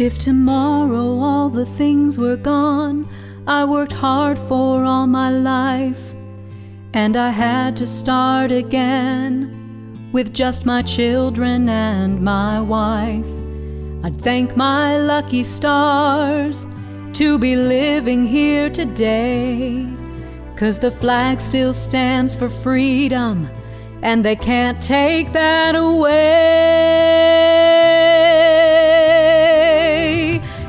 If tomorrow all the things were gone I worked hard for all my life, and I had to start again with just my children and my wife, I'd thank my lucky stars to be living here today, 'cause the flag still stands for freedom and they can't take that away.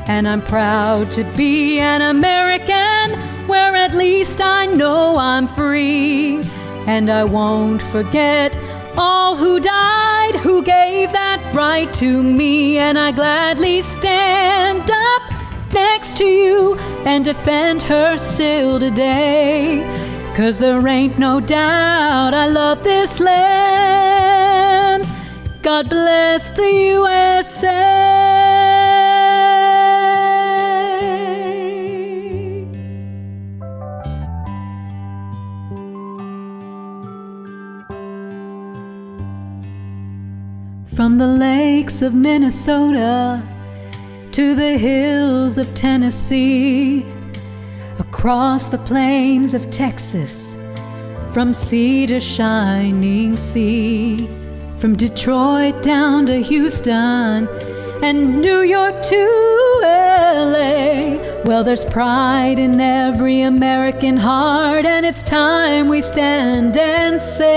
And I'm proud to be an American, where at least I know I'm free. And I won't forget all who died, who gave that right to me. And I gladly stand up next to you and defend her still today, 'cause there ain't no doubt I love this land. God bless the USA. From the lakes of Minnesota to the hills of Tennessee, across the plains of Texas, from sea to shining sea, from Detroit down to Houston and New York to LA. Well, there's pride in every American heart, and it's time we stand and say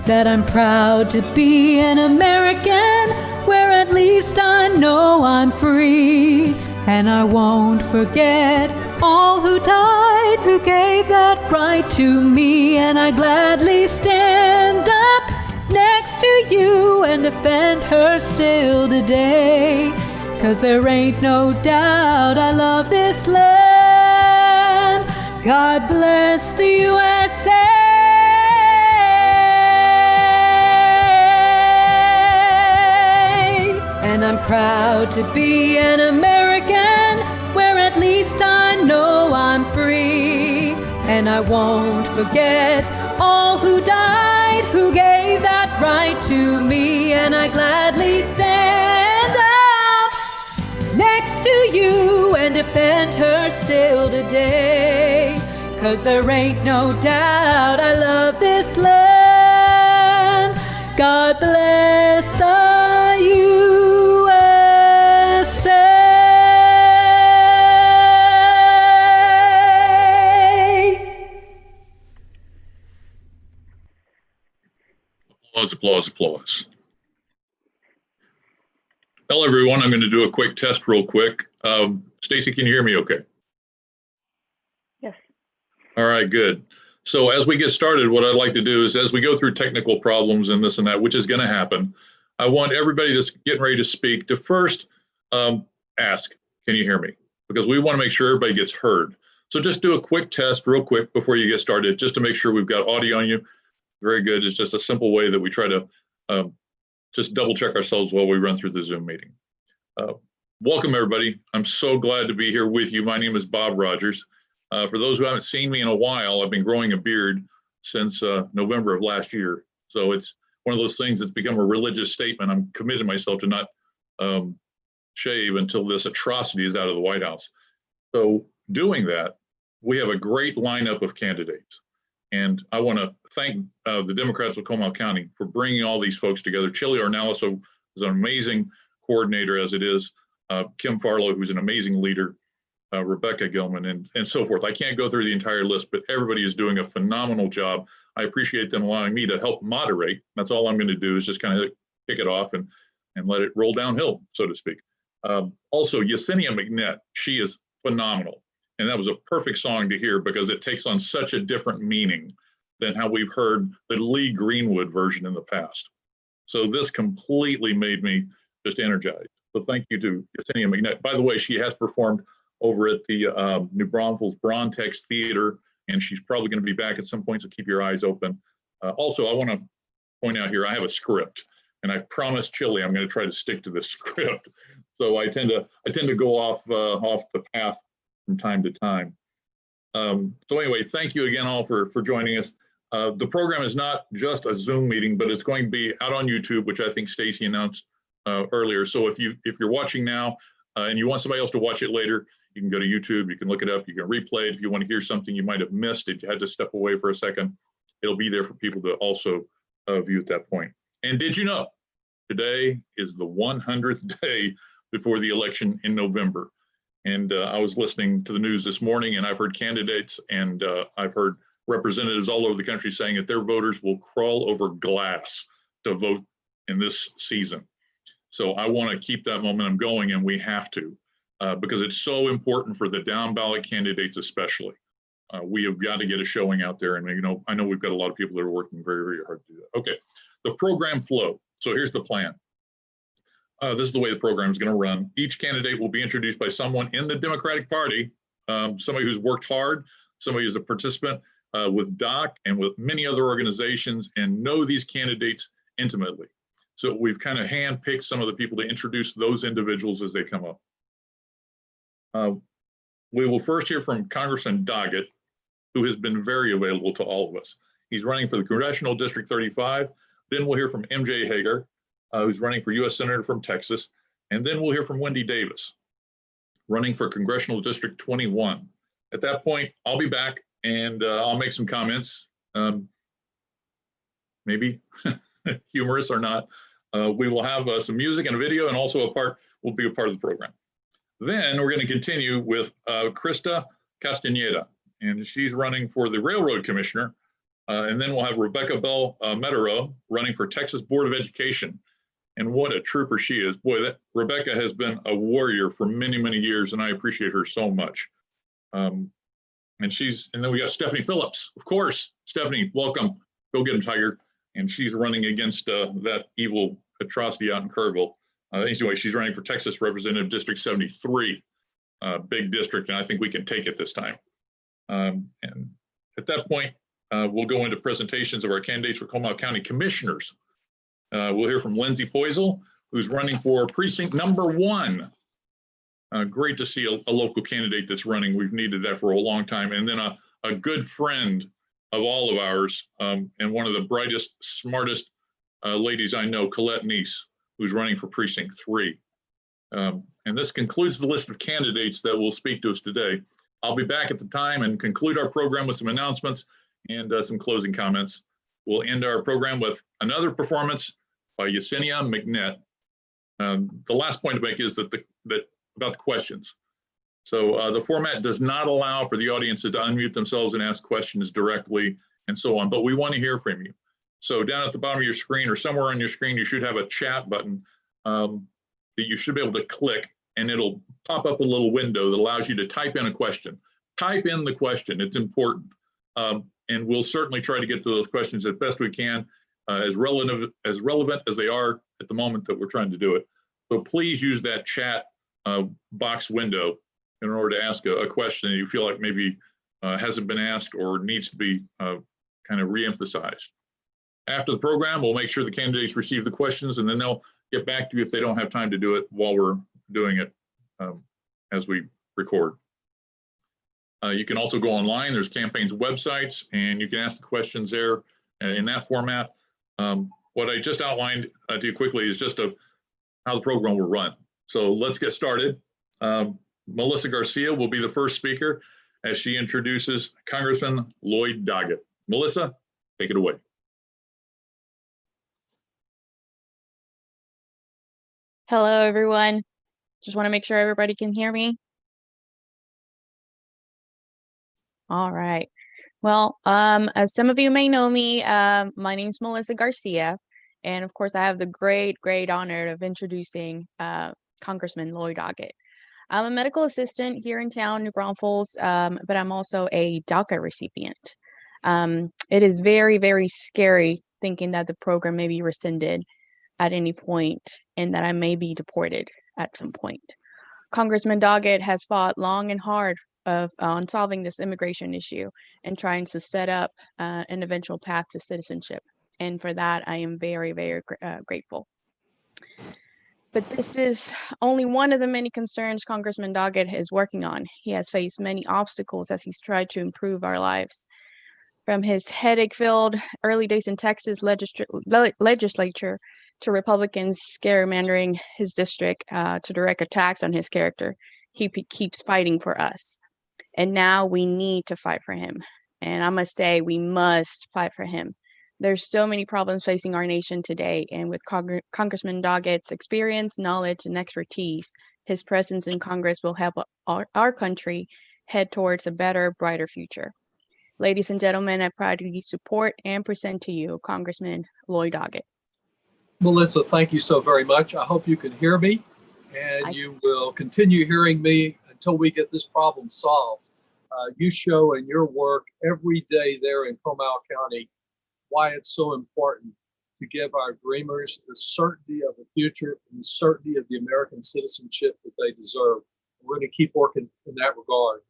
that I'm proud to be an American, where at least I know I'm free. And I won't forget all who died, who gave that right to me. And I gladly stand up next to you and defend her still today, 'cause there ain't no doubt I love this land. God bless the USA. And I'm proud to be an American, where at least I know I'm free. And I won't forget all who died, who gave that right to me. And I gladly stand up next to you and defend her still today, 'cause there ain't no doubt I love this land. God bless the USA. Applause, applause, applause. Hello, everyone. I'm going to do a quick test real quick. Stacy, can you hear me okay? Yes. All right, good. So as we get started, what I'd like to do is, as we go through technical problems and this and that, which is going to happen, I want everybody that's getting ready to speak to first ask, can you hear me? Because we want to make sure everybody gets heard. So just do a quick test real quick before you get started, just to make sure we've got audio on you. Very good. It's just a simple way that we try to just double check ourselves while we run through the Zoom meeting. Welcome, everybody. I'm so glad to be here with you. My name is Bob Rogers. For those who haven't seen me in a while, I've been growing a beard since November of last year. So it's one of those things that's become a religious statement. I'm committed myself to not shave until this atrocity is out of the White House. So doing that, we have a great lineup of candidates. And I want to thank the Democrats of Comal County for bringing all these folks together. Chili Ornelas is an amazing coordinator, as it is. Kim Farlow, who's an amazing leader. Rebecca Gilman, and so forth. I can't go through the entire list, but everybody is doing a phenomenal job. I appreciate them allowing me to help moderate. That's all I'm going to do, is just kind of kick it off and let it roll downhill, so to speak. Also, Yesenia McNett, she is phenomenal. And that was a perfect song to hear, because it takes on such a different meaning than how we've heard the Lee Greenwood version in the past. So this completely made me just energized. So thank you to Yesenia McNett. By the way, she has performed over at the New Braunfels Brontex Theater, and she's probably going to be back at some point, so keep your eyes open. Also, I want to point out here, I have a script, and I've promised Chili I'm going to try to stick to this script. So I tend to go off the path from time to time. So anyway, thank you again all for joining us. The program is not just a Zoom meeting, but it's going to be out on YouTube, which I think Stacy announced earlier. So if you're watching now and you want somebody else to watch it later, you can go to YouTube, you can look it up, you can replay it. If you want to hear something you might have missed, if you had to step away for a second, it'll be there for people to also view at that point. And did you know today is the 100th day before the election in November? And I was listening to the news this morning, and I've heard candidates and I've heard representatives all over the country saying that their voters will crawl over glass to vote in this season. So I want to keep that momentum going, and we have to, because it's so important for the down ballot candidates especially. We have got to get a showing out there, and I know we've got a lot of people that are working very, very hard to do that. Okay, the program flow. So here's the plan. This is the way the program is going to run. Each candidate will be introduced by someone in the Democratic Party, somebody who's worked hard, somebody who's a participant with DOC and with many other organizations and know these candidates intimately. So we've kind of handpicked some of the people to introduce those individuals as they come up. We will first hear from Congressman Doggett, who has been very available to all of us. He's running for the Congressional District 35. Then we'll hear from MJ Hager, who's running for U.S. Senator from Texas. And then we'll hear from Wendy Davis, running for Congressional District 21. At that point, I'll be back and I'll make some comments, maybe humorous or not. We will have some music and a video, and also will be a part of the program. Then we're going to continue with Krista Castaneda, and she's running for the Railroad Commissioner. And then we'll have Rebecca Bell Metero running for Texas Board of Education. And what a trooper she is. Boy, Rebecca has been a warrior for many, many years, and I appreciate her so much. And then we got Stephanie Phillips. Of course, Stephanie, welcome. Go get him, Tiger. And she's running against that evil atrocity out in Kerrville. Anyway, she's running for Texas Representative District 73, big district, and I think we can take it this time. And at that point, we'll go into presentations of our candidates for Comal County Commissioners. We'll hear from Lindsay Poisel, who's running for precinct number 1. Great to see a local candidate that's running. We've needed that for a long time. And then a good friend of all of ours, and one of the brightest, smartest ladies I know, Colette Neese, who's running for precinct 3. And this concludes the list of candidates that will speak to us today. I'll be back at the time and conclude our program with some announcements and some closing comments. We'll end our program with another performance by Yesenia McNett. The last point to make is that about the questions. So the format does not allow for the audiences to unmute themselves and ask questions directly and so on, but we want to hear from you. So down at the bottom of your screen or somewhere on your screen, you should have a chat button that you should be able to click, and it'll pop up a little window that allows you to type in a question. Type in the question, it's important. And we'll certainly try to get to those questions as best we can, as relevant as they are at the moment that we're trying to do it. So please use that chat box window in order to ask a question that you feel like maybe hasn't been asked or needs to be kind of re-emphasized. After the program, we'll make sure the candidates receive the questions, and then they'll get back to you if they don't have time to do it while we're doing it as we record. You can also go online. There's campaigns websites, and you can ask the questions there in that format. What I just outlined to you quickly is just how the program will run. So let's get started. Melissa Garcia will be the first speaker as she introduces Congressman Lloyd Doggett. Melissa, take it away. Hello, everyone. Just want to make sure everybody can hear me. All right. Well, as some of you may know me, my name's Melissa Garcia, and of course, I have the great honor of introducing Congressman Lloyd Doggett. I'm a medical assistant here in town, New Braunfels, but I'm also a DACA recipient. It is very scary thinking that the program may be rescinded at any point and that I may be deported at some point. Congressman Doggett has fought long and hard on solving this immigration issue and trying to set up an eventual path to citizenship. And for that, I am very grateful. But this is only one of the many concerns Congressman Doggett is working on. He has faced many obstacles as he's tried to improve our lives. from his headache-filled early days in Texas legislature to Republicans gerrymandering his district to direct attacks on his character. He keeps fighting for us. And now we need to fight for him. And I must say, we must fight for him. There's so many problems facing our nation today. And with Congressman Doggett's experience, knowledge, and expertise, his presence in Congress will help our country head towards a better, brighter future. Ladies and gentlemen, I proudly support and present to you Congressman Lloyd Doggett. Melissa, thank you so very much. I hope you can hear me, and you will continue hearing me until we get this problem solved. You show in your work every day there in Comal County why it's so important to give our dreamers the certainty of the future and the certainty of the American citizenship that they deserve. We're going to keep working in that regard.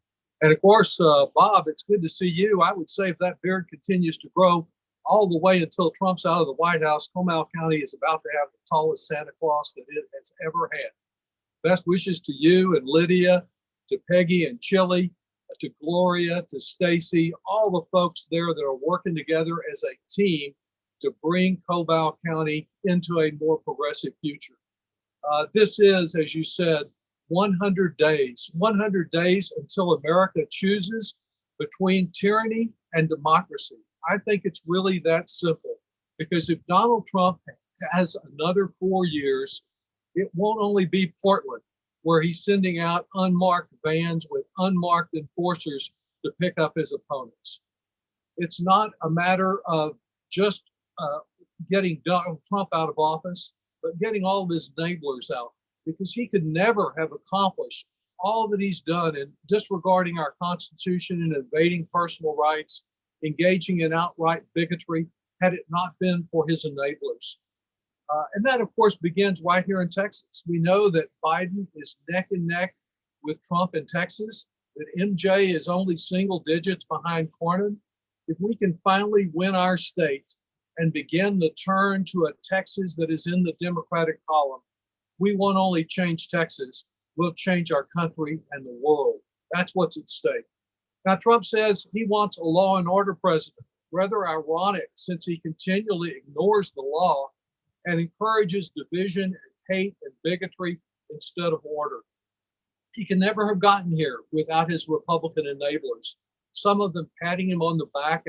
And of course, Bob, it's good to see you. I would say if that beard continues to grow all the way until Trump's out of the White House, Comal County is about to have the tallest Santa Claus that it has ever had. Best wishes to you and Lydia, to Peggy and Chili, to Gloria, to Stacy, all the folks there that are working together as a team to bring Comal County into a more progressive future. This is, as you said, 100 days until America chooses between tyranny and democracy. I think it's really that simple, because if Donald Trump has another 4 years, it won't only be Portland, where he's sending out unmarked vans with unmarked enforcers to pick up his opponents. It's not a matter of just getting Donald Trump out of office, but getting all of his enablers out, because he could never have accomplished all that he's done in disregarding our Constitution and invading personal rights, engaging in outright bigotry, had it not been for his enablers. And that, of course, begins right here in Texas. We know that Biden is neck and neck with Trump in Texas, that MJ is only single digits behind Cornyn. If we can finally win our state and begin the turn to a Texas that is in the Democratic column, we won't only change Texas, we'll change our country and the world. That's what's at stake. Now, Trump says he wants a law and order president. Rather ironic, since he continually ignores the law and encourages division and hate and bigotry instead of order. He can never have gotten here without his Republican enablers, some of them patting him on the back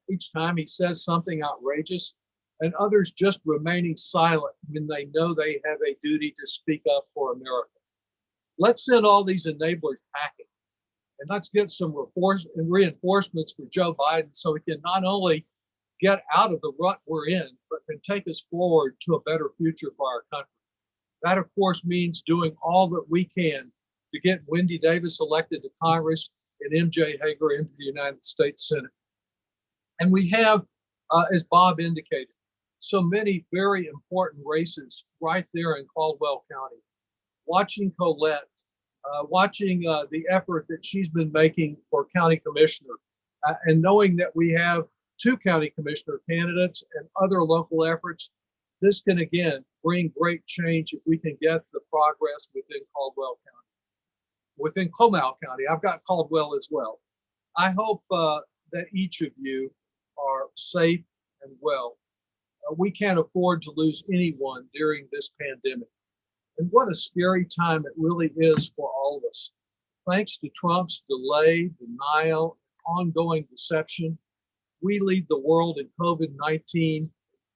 each time he says something outrageous, and others just remaining silent when they know they have a duty to speak up for America. Let's send all these enablers packing, and let's get some reinforcements for Joe Biden so he can not only get out of the rut we're in, but can take us forward to a better future for our country. That, of course, means doing all that we can to get Wendy Davis elected to Congress and MJ Hager into the United States Senate. And we have, as Bob indicated, so many very important races right there in Caldwell County. Watching Colette, watching the effort that she's been making for county commissioner, and knowing that we have 2 county commissioner candidates and other local efforts, this can again bring great change if we can get the progress within Caldwell County. Within Comal County, I've got Caldwell as well. I hope that each of you are safe and well. We can't afford to lose anyone during this pandemic. And what a scary time it really is for all of us. Thanks to Trump's delay, denial, and ongoing deception, we lead the world in COVID-19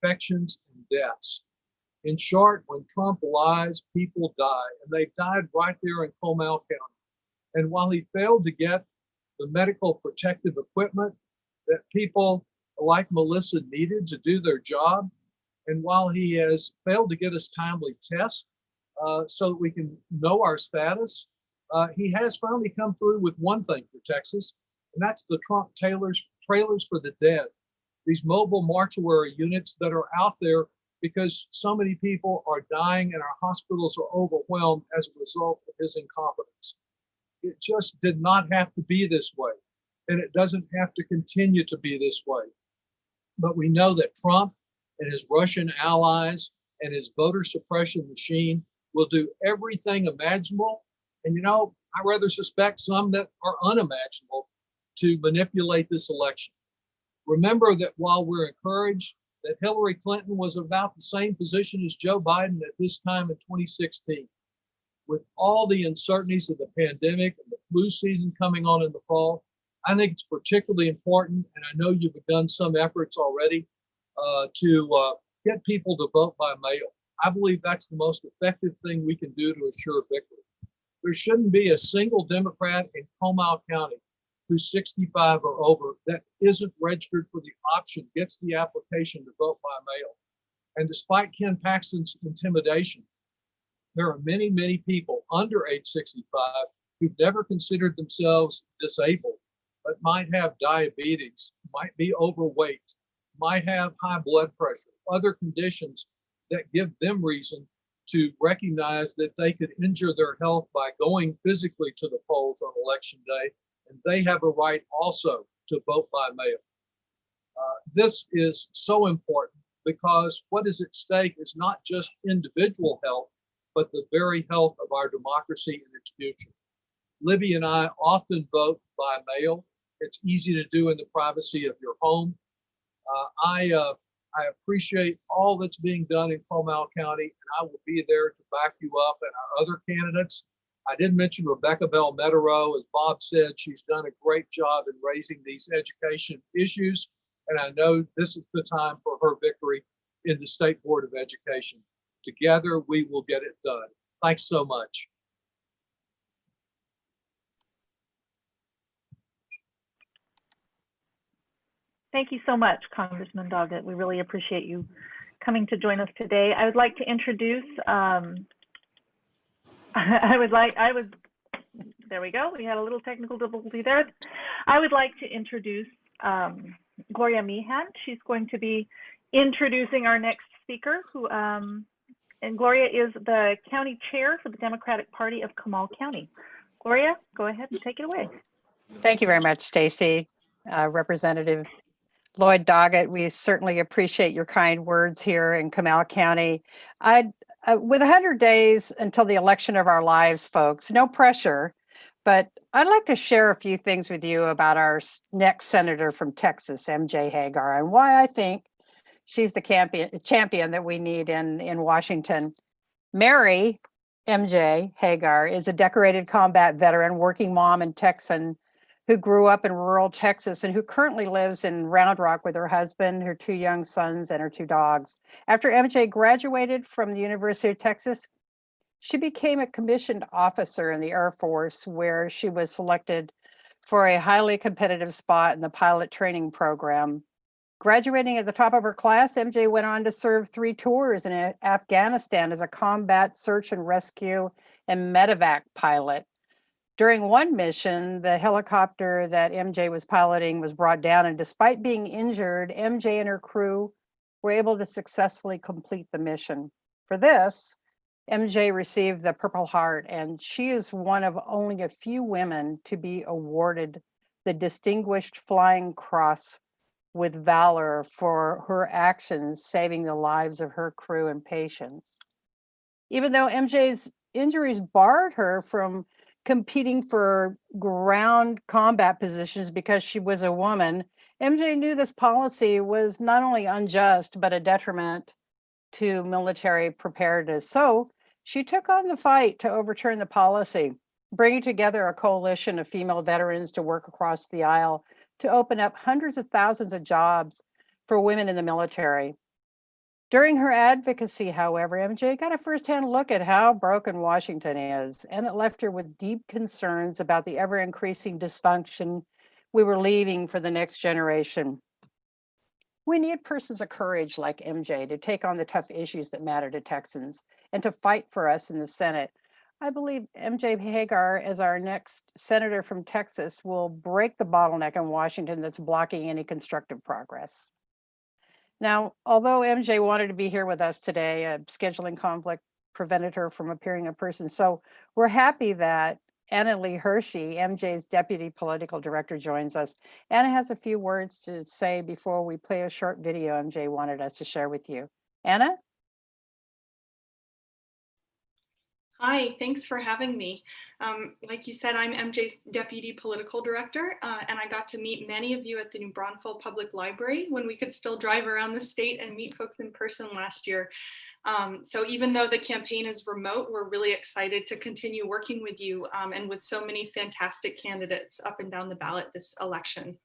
infections and deaths. In short, when Trump lies, people die, and they've died right there in Comal County. And while he failed to get the medical protective equipment that people like Melissa needed to do their job, and while he has failed to get us timely tests so that we can know our status, he has finally come through with one thing for Texas, and that's the Trump trailers for the dead. These mobile mortuary units that are out there because so many people are dying and our hospitals are overwhelmed as a result of his incompetence. It just did not have to be this way, and it doesn't have to continue to be this way. But we know that Trump and his Russian allies and his voter suppression machine will do everything imaginable. And I rather suspect some that are unimaginable to manipulate this election. Remember that while we're encouraged that Hillary Clinton was about the same position as Joe Biden at this time in 2016, with all the uncertainties of the pandemic and the flu season coming on in the fall, I think it's particularly important, and I know you've begun some efforts already to get people to vote by mail. I believe that's the most effective thing we can do to assure victory. There shouldn't be a single Democrat in Comal County who's 65 or over that isn't registered for the option, gets the application to vote by mail. And despite Ken Paxton's intimidation, there are many, many people under age 65 who've never considered themselves disabled, but might have diabetes, might be overweight, might have high blood pressure, other conditions that give them reason to recognize that they could injure their health by going physically to the polls on election day, and they have a right also to vote by mail. This is so important because what is at stake is not just individual health, but the very health of our democracy and its future. Libby and I often vote by mail. It's easy to do in the privacy of your home. I appreciate all that's being done in Comal County, and I will be there to back you up and our other candidates. I did mention Rebecca Bell Metereau. As Bob said, she's done a great job in raising these education issues, and I know this is the time for her victory in the State Board of Education. Together, we will get it done. Thanks so much. Thank you so much, Congressman Doggett. We really appreciate you coming to join us today. I would like to introduce, there we go. We had a little technical difficulty there. I would like to introduce Gloria Meehan. She's going to be introducing our next speaker, and Gloria is the county chair for the Democratic Party of Comal County. Gloria, go ahead and take it away. Thank you very much, Stacy. Representative Lloyd Doggett, we certainly appreciate your kind words here in Comal County. With 100 days until the election of our lives, folks, no pressure, but I'd like to share a few things with you about our next senator from Texas, MJ Hagar, and why I think she's the champion that we need in Washington. Mary MJ Hagar is a decorated combat veteran, working mom and Texan who grew up in rural Texas and who currently lives in Round Rock with her husband, her 2 young sons, and her 2 dogs. After MJ graduated from the University of Texas, she became a commissioned officer in the Air Force, where she was selected for a highly competitive spot in the pilot training program. Graduating at the top of her class, MJ went on to serve 3 tours in Afghanistan as a combat search and rescue and medevac pilot. During one mission, the helicopter that MJ was piloting was brought down, and despite being injured, MJ and her crew were able to successfully complete the mission. For this, MJ received the Purple Heart, and she is one of only a few women to be awarded the Distinguished Flying Cross with Valor for her actions saving the lives of her crew and patients. Even though MJ's injuries barred her from competing for ground combat positions because she was a woman, MJ knew this policy was not only unjust, but a detriment to military preparedness. So she took on the fight to overturn the policy, bringing together a coalition of female veterans to work across the aisle to open up hundreds of thousands of jobs for women in the military. During her advocacy, however, MJ got a firsthand look at how broken Washington is, and it left her with deep concerns about the ever-increasing dysfunction we were leaving for the next generation. We need persons of courage like MJ to take on the tough issues that matter to Texans and to fight for us in the Senate. I believe MJ Hagar, as our next senator from Texas, will break the bottleneck in Washington that's blocking any constructive progress. Now, although MJ wanted to be here with us today, a scheduling conflict prevented her from appearing in person. So we're happy that Anna Lee Hershey, MJ's deputy political director, joins us. Anna has a few words to say before we play a short video MJ wanted us to share with you. Anna? Hi, thanks for having me. Like you said, I'm MJ's Deputy Political Director, and I got to meet many of you at the New Braunfels Public Library when we could still drive around the state and meet folks in person last year. So even though the campaign is remote, we're really excited to continue working with you and with so many fantastic candidates up and down the ballot this election.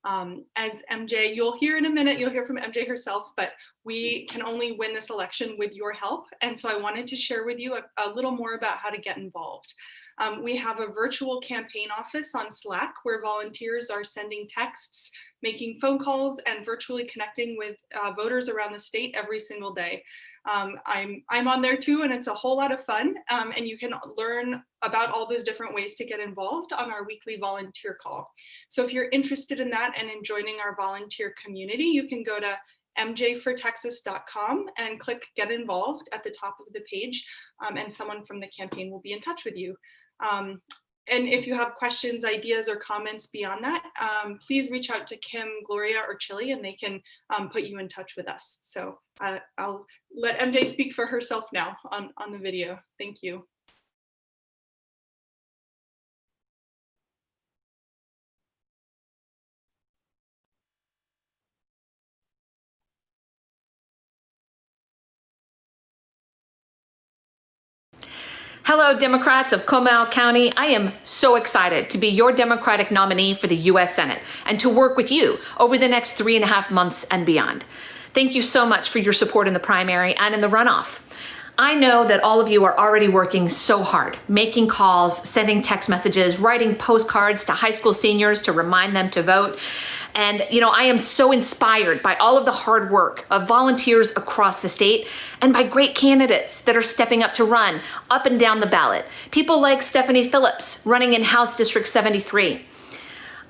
As MJ, you'll hear in a minute, you'll hear from MJ herself, but we can only win this election with your help. And so I wanted to share with you a little more about how to get involved. We have a virtual campaign office on Slack where volunteers are sending texts, making phone calls, and virtually connecting with voters around the state every single day. I'm on there too, and it's a whole lot of fun. And you can learn about all those different ways to get involved on our weekly volunteer call. So if you're interested in that and in joining our volunteer community, you can go to mjfortexas.com and click Get Involved at the top of the page, and someone from the campaign will be in touch with you. And if you have questions, ideas, or comments beyond that, please reach out to Kim, Gloria, or Chili, and they can put you in touch with us. So I'll let MJ speak for herself now on the video. Thank you. Hello, Democrats of Comal County. I am so excited to be your Democratic nominee for the U.S. Senate and to work with you over the next 3.5 months and beyond. Thank you so much for your support in the primary and in the runoff. I know that all of you are already working so hard, making calls, sending text messages, writing postcards to high school seniors to remind them to vote. And, I am so inspired by all of the hard work of volunteers across the state and by great candidates that are stepping up to run up and down the ballot. People like Stephanie Phillips running in House District 73.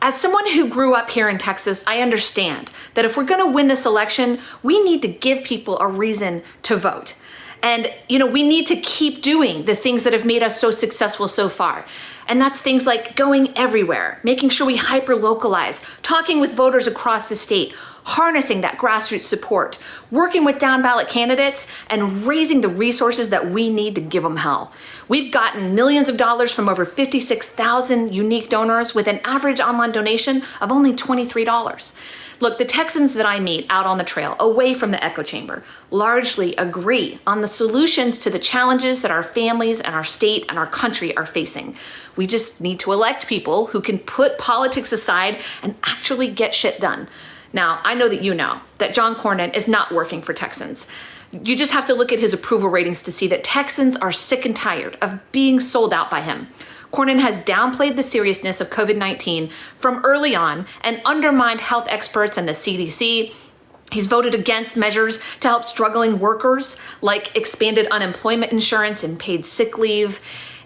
As someone who grew up here in Texas, I understand that if we're going to win this election, we need to give people a reason to vote. And, we need to keep doing the things that have made us so successful so far. And that's things like going everywhere, making sure we hyper-localize, talking with voters across the state, harnessing that grassroots support, working with down-ballot candidates, and raising the resources that we need to give them hell. We've gotten millions of dollars from over 56,000 unique donors with an average online donation of only $23. Look, the Texans that I meet out on the trail, away from the echo chamber, largely agree on the solutions to the challenges that our families and our state and our country are facing. We just need to elect people who can put politics aside and actually get shit done. Now, I know that John Cornyn is not working for Texans. You just have to look at his approval ratings to see that Texans are sick and tired of being sold out by him. Cornyn has downplayed the seriousness of COVID-19 from early on and undermined health experts and the CDC. He's voted against measures to help struggling workers like expanded unemployment insurance and paid sick leave.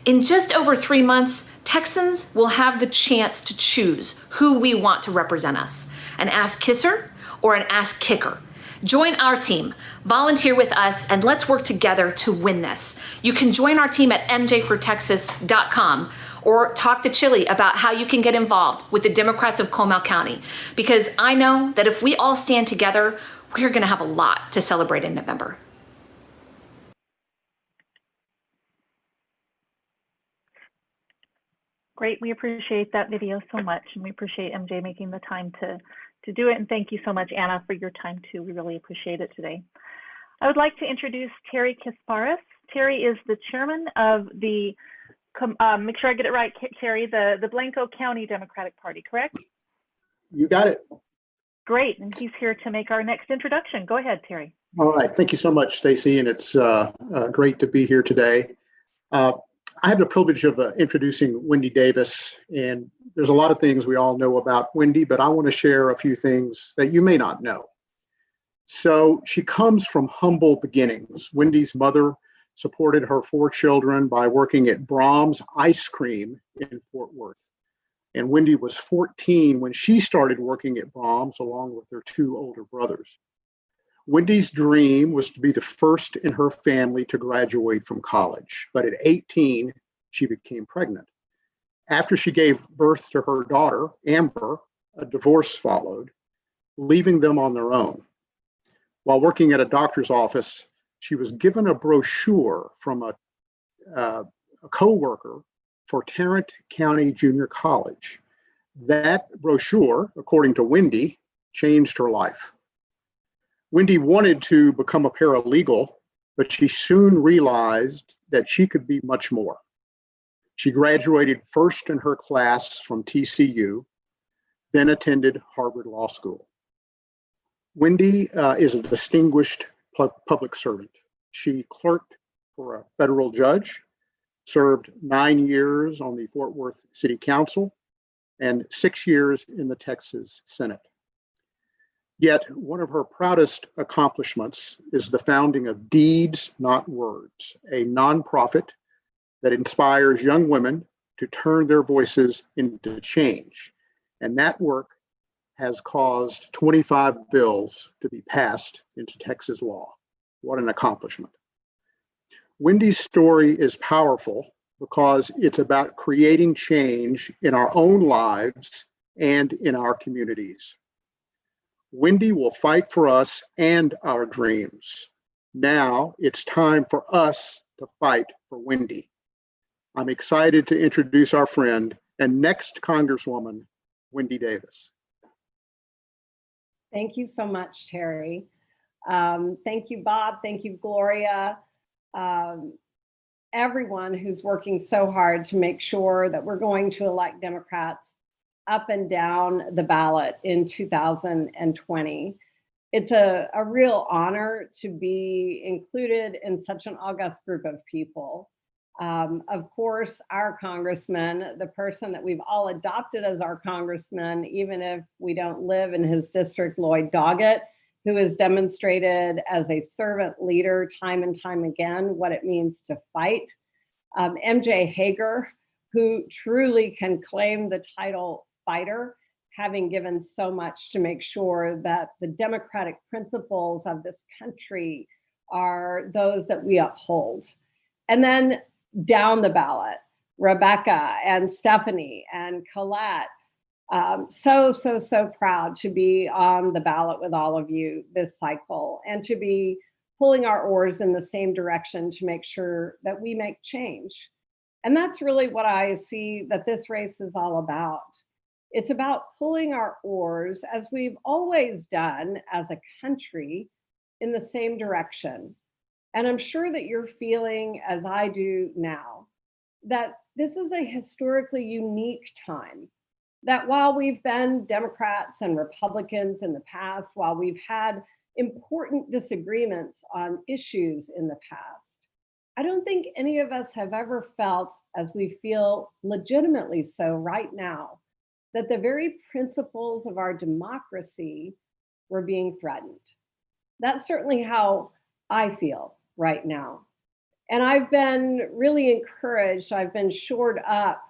In just over 3 months, Texans will have the chance to choose who we want to represent us, an ass kisser or an ass kicker. Join our team, volunteer with us, and let's work together to win this. You can join our team at mjfortexas.com or talk to Chili about how you can get involved with the Democrats of Comal County, because I know that if we all stand together, we're going to have a lot to celebrate in November. Great. We appreciate that video so much, and we appreciate MJ making the time to do it. And thank you so much, Anna, for your time too. We really appreciate it today. I would like to introduce Terry Kasparis. Terry is the chairman of the, make sure I get it right, Terry, the Blanco County Democratic Party, correct? You got it. Great. And he's here to make our next introduction. Go ahead, Terry. All right. Thank you so much, Stacy. And it's great to be here today. I have the privilege of introducing Wendy Davis, and there's a lot of things we all know about Wendy, but I want to share a few things that you may not know. So she comes from humble beginnings. Wendy's mother supported her 4 children by working at Brahms Ice Cream in Fort Worth. And Wendy was 14 when she started working at Brahms along with her 2 older brothers. Wendy's dream was to be the first in her family to graduate from college, but at 18, she became pregnant. After she gave birth to her daughter, Amber, a divorce followed, leaving them on their own. While working at a doctor's office, she was given a brochure from a co-worker for Tarrant County Junior College. That brochure, according to Wendy, changed her life. Wendy wanted to become a paralegal, but she soon realized that she could be much more. She graduated first in her class from TCU, then attended Harvard Law School. Wendy is a distinguished public servant. She clerked for a federal judge, served 9 years on the Fort Worth City Council, and 6 years in the Texas Senate. Yet one of her proudest accomplishments is the founding of Deeds Not Words, a nonprofit that inspires young women to turn their voices into change. And that work has caused 25 bills to be passed into Texas law. What an accomplishment. Wendy's story is powerful because it's about creating change in our own lives and in our communities. Wendy will fight for us and our dreams. Now it's time for us to fight for Wendy. I'm excited to introduce our friend and next Congresswoman, Wendy Davis. Thank you so much, Terry. Thank you, Bob. Thank you, Gloria. Everyone who's working so hard to make sure that we're going to elect Democrats up and down the ballot in 2020. It's a real honor to be included in such an august group of people. Of course, our congressman, the person that we've all adopted as our congressman, even if we don't live in his district, Lloyd Doggett, who has demonstrated as a servant leader time and time again what it means to fight. MJ Hager, who truly can claim the title fighter, having given so much to make sure that the democratic principles of this country are those that we uphold. And then down the ballot, Rebecca and Stephanie and Colette. So proud to be on the ballot with all of you this cycle and to be pulling our oars in the same direction to make sure that we make change. And that's really what I see that this race is all about. It's about pulling our oars, as we've always done as a country, in the same direction. And I'm sure that you're feeling, as I do now, that this is a historically unique time. That while we've been Democrats and Republicans in the past, while we've had important disagreements on issues in the past, I don't think any of us have ever felt, as we feel legitimately so right now, that the very principles of our democracy were being threatened. That's certainly how I feel right now. And I've been really encouraged, I've been shored up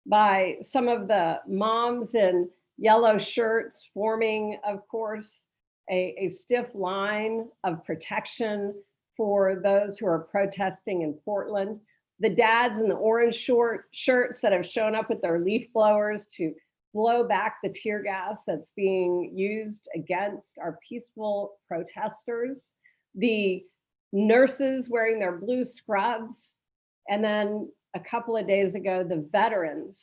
by some of the moms in yellow shirts forming, of course, a stiff line of protection for those who are protesting in Portland. The dads in the orange shirts that have shown up with their leaf blowers to blow back the tear gas that's being used against our peaceful protesters. The nurses wearing their blue scrubs. And then a couple of days ago, the veterans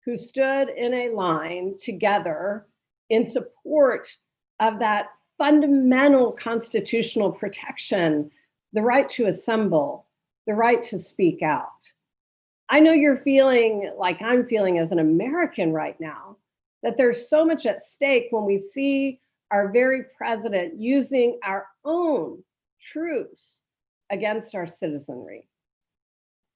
who stood in a line together in support of that fundamental constitutional protection, the right to assemble, the right to speak out. I know you're feeling like I'm feeling as an American right now, that there's so much at stake when we see our very president using our own troops against our citizenry.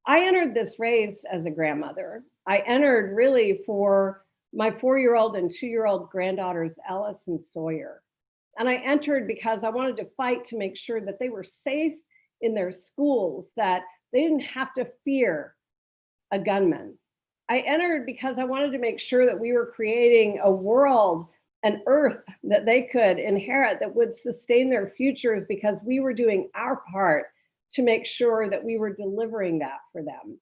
I entered this race as a grandmother. I entered really for my 4-year-old and 2-year-old granddaughters, Ellis and Sawyer. And I entered because I wanted to fight to make sure that they were safe in their schools, that they didn't have to fear a gunman. I entered because I wanted to make sure that we were creating a world, an earth that they could inherit that would sustain their futures, because we were doing our part to make sure that we were delivering that for them.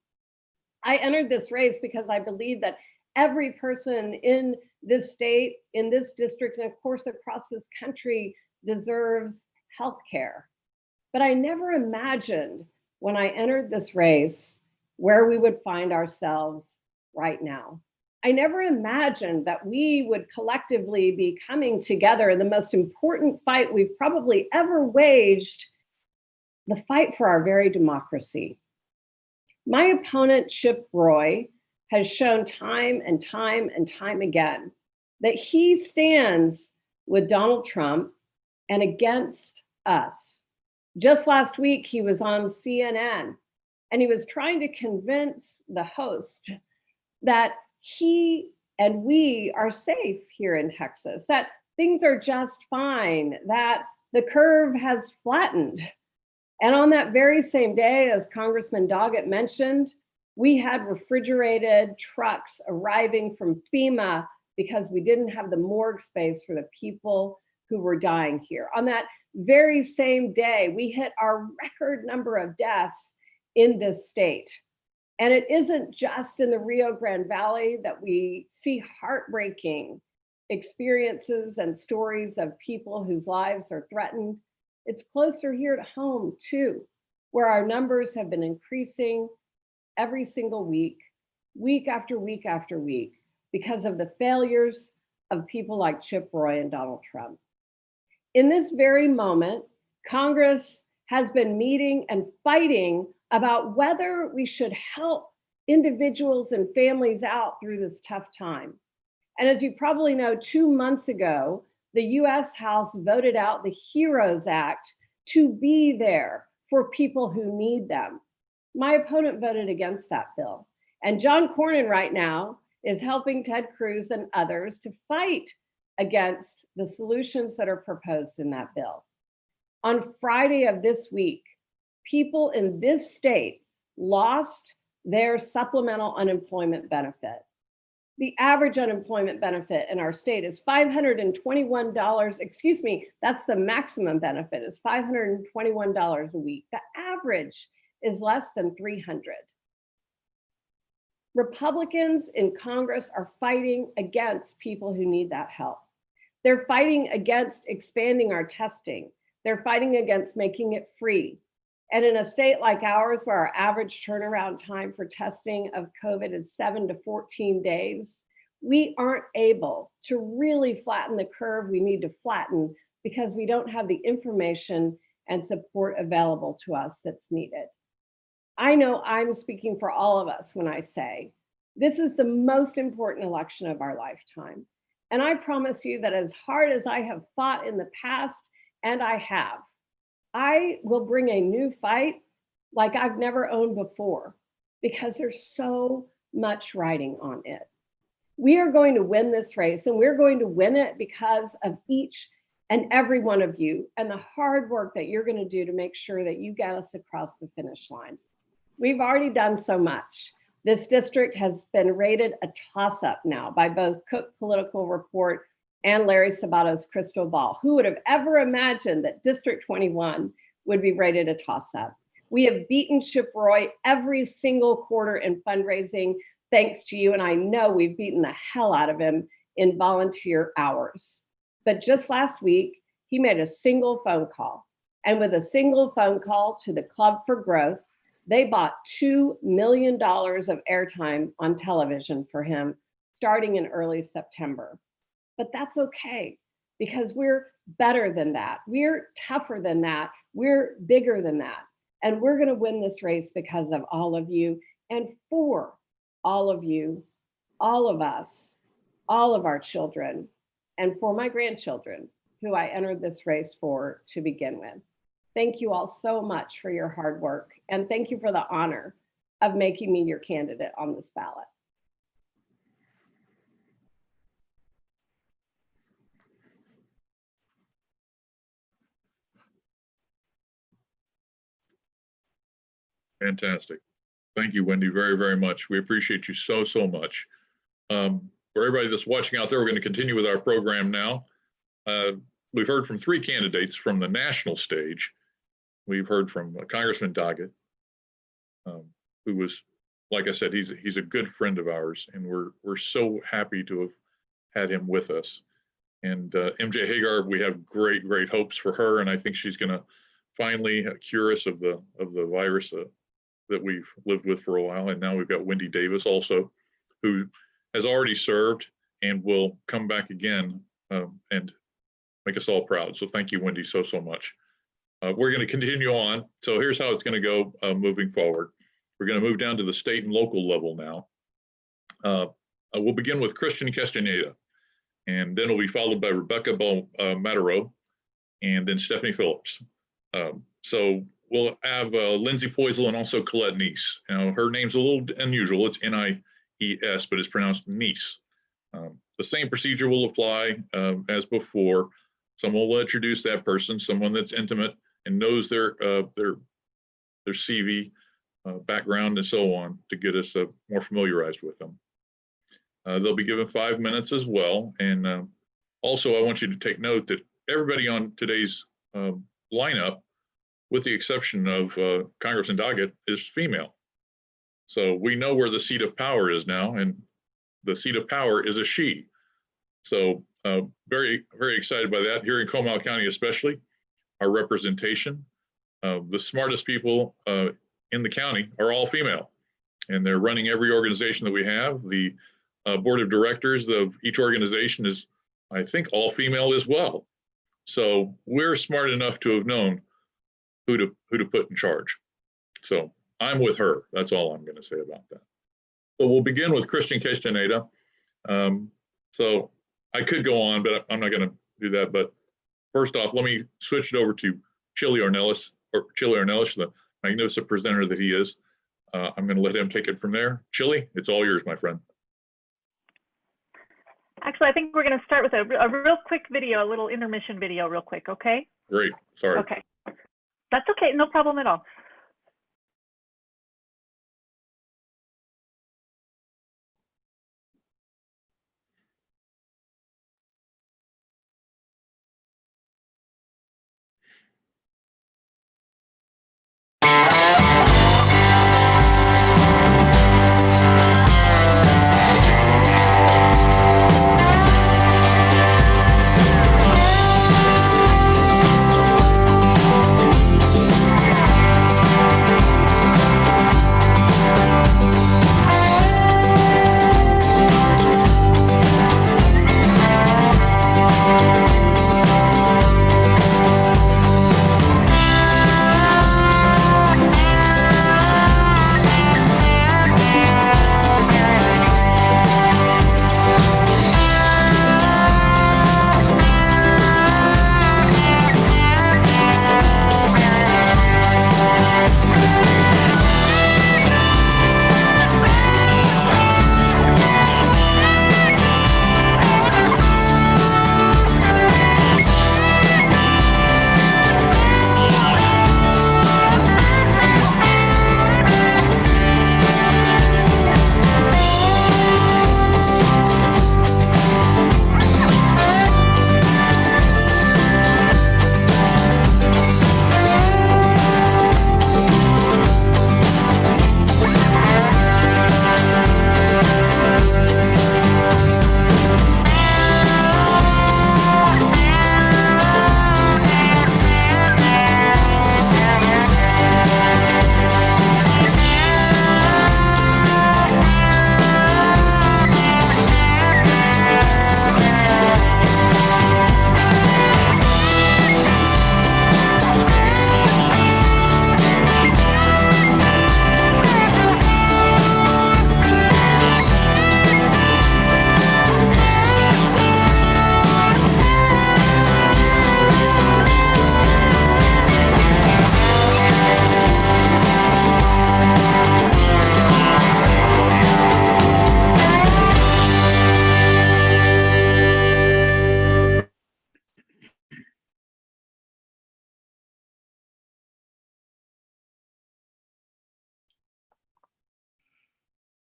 I entered this race because I believe that every person in this state, in this district, and of course across this country deserves health care. But I never imagined when I entered this race where we would find ourselves right now. I never imagined that we would collectively be coming together in the most important fight we've probably ever waged, the fight for our very democracy. My opponent, Chip Roy, has shown time and time and time again that he stands with Donald Trump and against us. Just last week, he was on CNN and he was trying to convince the host that he and we are safe here in Texas, that things are just fine, that the curve has flattened. And on that very same day, as Congressman Doggett mentioned, we had refrigerated trucks arriving from FEMA because we didn't have the morgue space for the people who were dying here. On that very same day, we hit our record number of deaths in this state. And it isn't just in the Rio Grande Valley that we see heartbreaking experiences and stories of people whose lives are threatened. It's closer here to home too, where our numbers have been increasing every single week, week after week after week, because of the failures of people like Chip Roy and Donald Trump. In this very moment, Congress has been meeting and fighting about whether we should help individuals and families out through this tough time. And as you probably know, 2 months ago, the US House voted out the HEROES Act to be there for people who need them. My opponent voted against that bill. And John Cornyn right now is helping Ted Cruz and others to fight against the solutions that are proposed in that bill. On Friday of this week, people in this state lost their supplemental unemployment benefit. The average unemployment benefit in our state is $521, excuse me, that's the maximum benefit, is $521 a week. The average is less than $300. Republicans in Congress are fighting against people who need that help. They're fighting against expanding our testing. They're fighting against making it free. And in a state like ours, where our average turnaround time for testing of COVID is 7 to 14 days, we aren't able to really flatten the curve we need to flatten because we don't have the information and support available to us that's needed. I know I'm speaking for all of us when I say this is the most important election of our lifetime. And I promise you that as hard as I have fought in the past, and I will bring a new fight like I've never owned before because there's so much riding on it. We are going to win this race, and we're going to win it because of each and every one of you and the hard work that you're going to do to make sure that you get us across the finish line. We've already done so much. This district has been rated a toss-up now by both Cook Political Report and Larry Sabato's Crystal Ball. Who would have ever imagined that District 21 would be rated a toss-up? We have beaten Chip Roy every single quarter in fundraising, thanks to you, and I know we've beaten the hell out of him in volunteer hours. But just last week, he made a single phone call. And with a single phone call to the Club for Growth, they bought $2 million of airtime on television for him starting in early September. But that's okay, because we're better than that. We're tougher than that. We're bigger than that. And we're going to win this race because of all of you and for all of you, all of us, all of our children, and for my grandchildren who I entered this race for to begin with. Thank you all so much for your hard work. And thank you for the honor of making me your candidate on this ballot. Fantastic. Thank you, Wendy, very, very much. We appreciate you so, so much. For everybody that's watching out there, we're going to continue with our program now. We've heard from 3 candidates from the national stage. We've heard from Congressman Doggett, who was, like I said, he's a good friend of ours, and we're so happy to have had him with us. And MJ Hagar, we have great, great hopes for her, and I think she's going to finally cure us of the virus that we've lived with for a while. And now we've got Wendy Davis also, who has already served and will come back again and make us all proud. So thank you, Wendy, so much. We're going to continue on. So here's how it's going to go moving forward. We're going to move down to the state and local level now. We'll begin with Christian Castaneda, and then it'll be followed by Rebecca Matero, and then Stephanie Phillips. So we'll have Lindsay Poisel and also Colette Neese. Now, her name's a little unusual. It's N-I-E-S, but it's pronounced Neese. The same procedure will apply as before. Someone will introduce that person, someone that's intimate and knows their CV, background, and so on, to get us more familiarized with them. They'll be given 5 minutes as well. And also, I want you to take note that everybody on today's lineup, with the exception of Congressman Doggett, is female. So we know where the seat of power is now, and the seat of power is a she. So very, very excited by that. Here in Comal County especially, our representation, the smartest people in the county are all female, and they're running every organization that we have. The board of directors of each organization is, I think, all female as well. So we're smart enough to have known who to put in charge. So I'm with her. That's all I'm going to say about that. So we'll begin with Christian Castaneda. So I could go on, but I'm not going to do that. But first off, let me switch it over to Chili Ornelas, the magnificent presenter that he is. I'm going to let him take it from there. Chili, it's all yours, my friend. Actually, I think we're going to start with a real quick video, a little intermission video real quick, okay? Great, sorry. Okay, that's okay, no problem at all.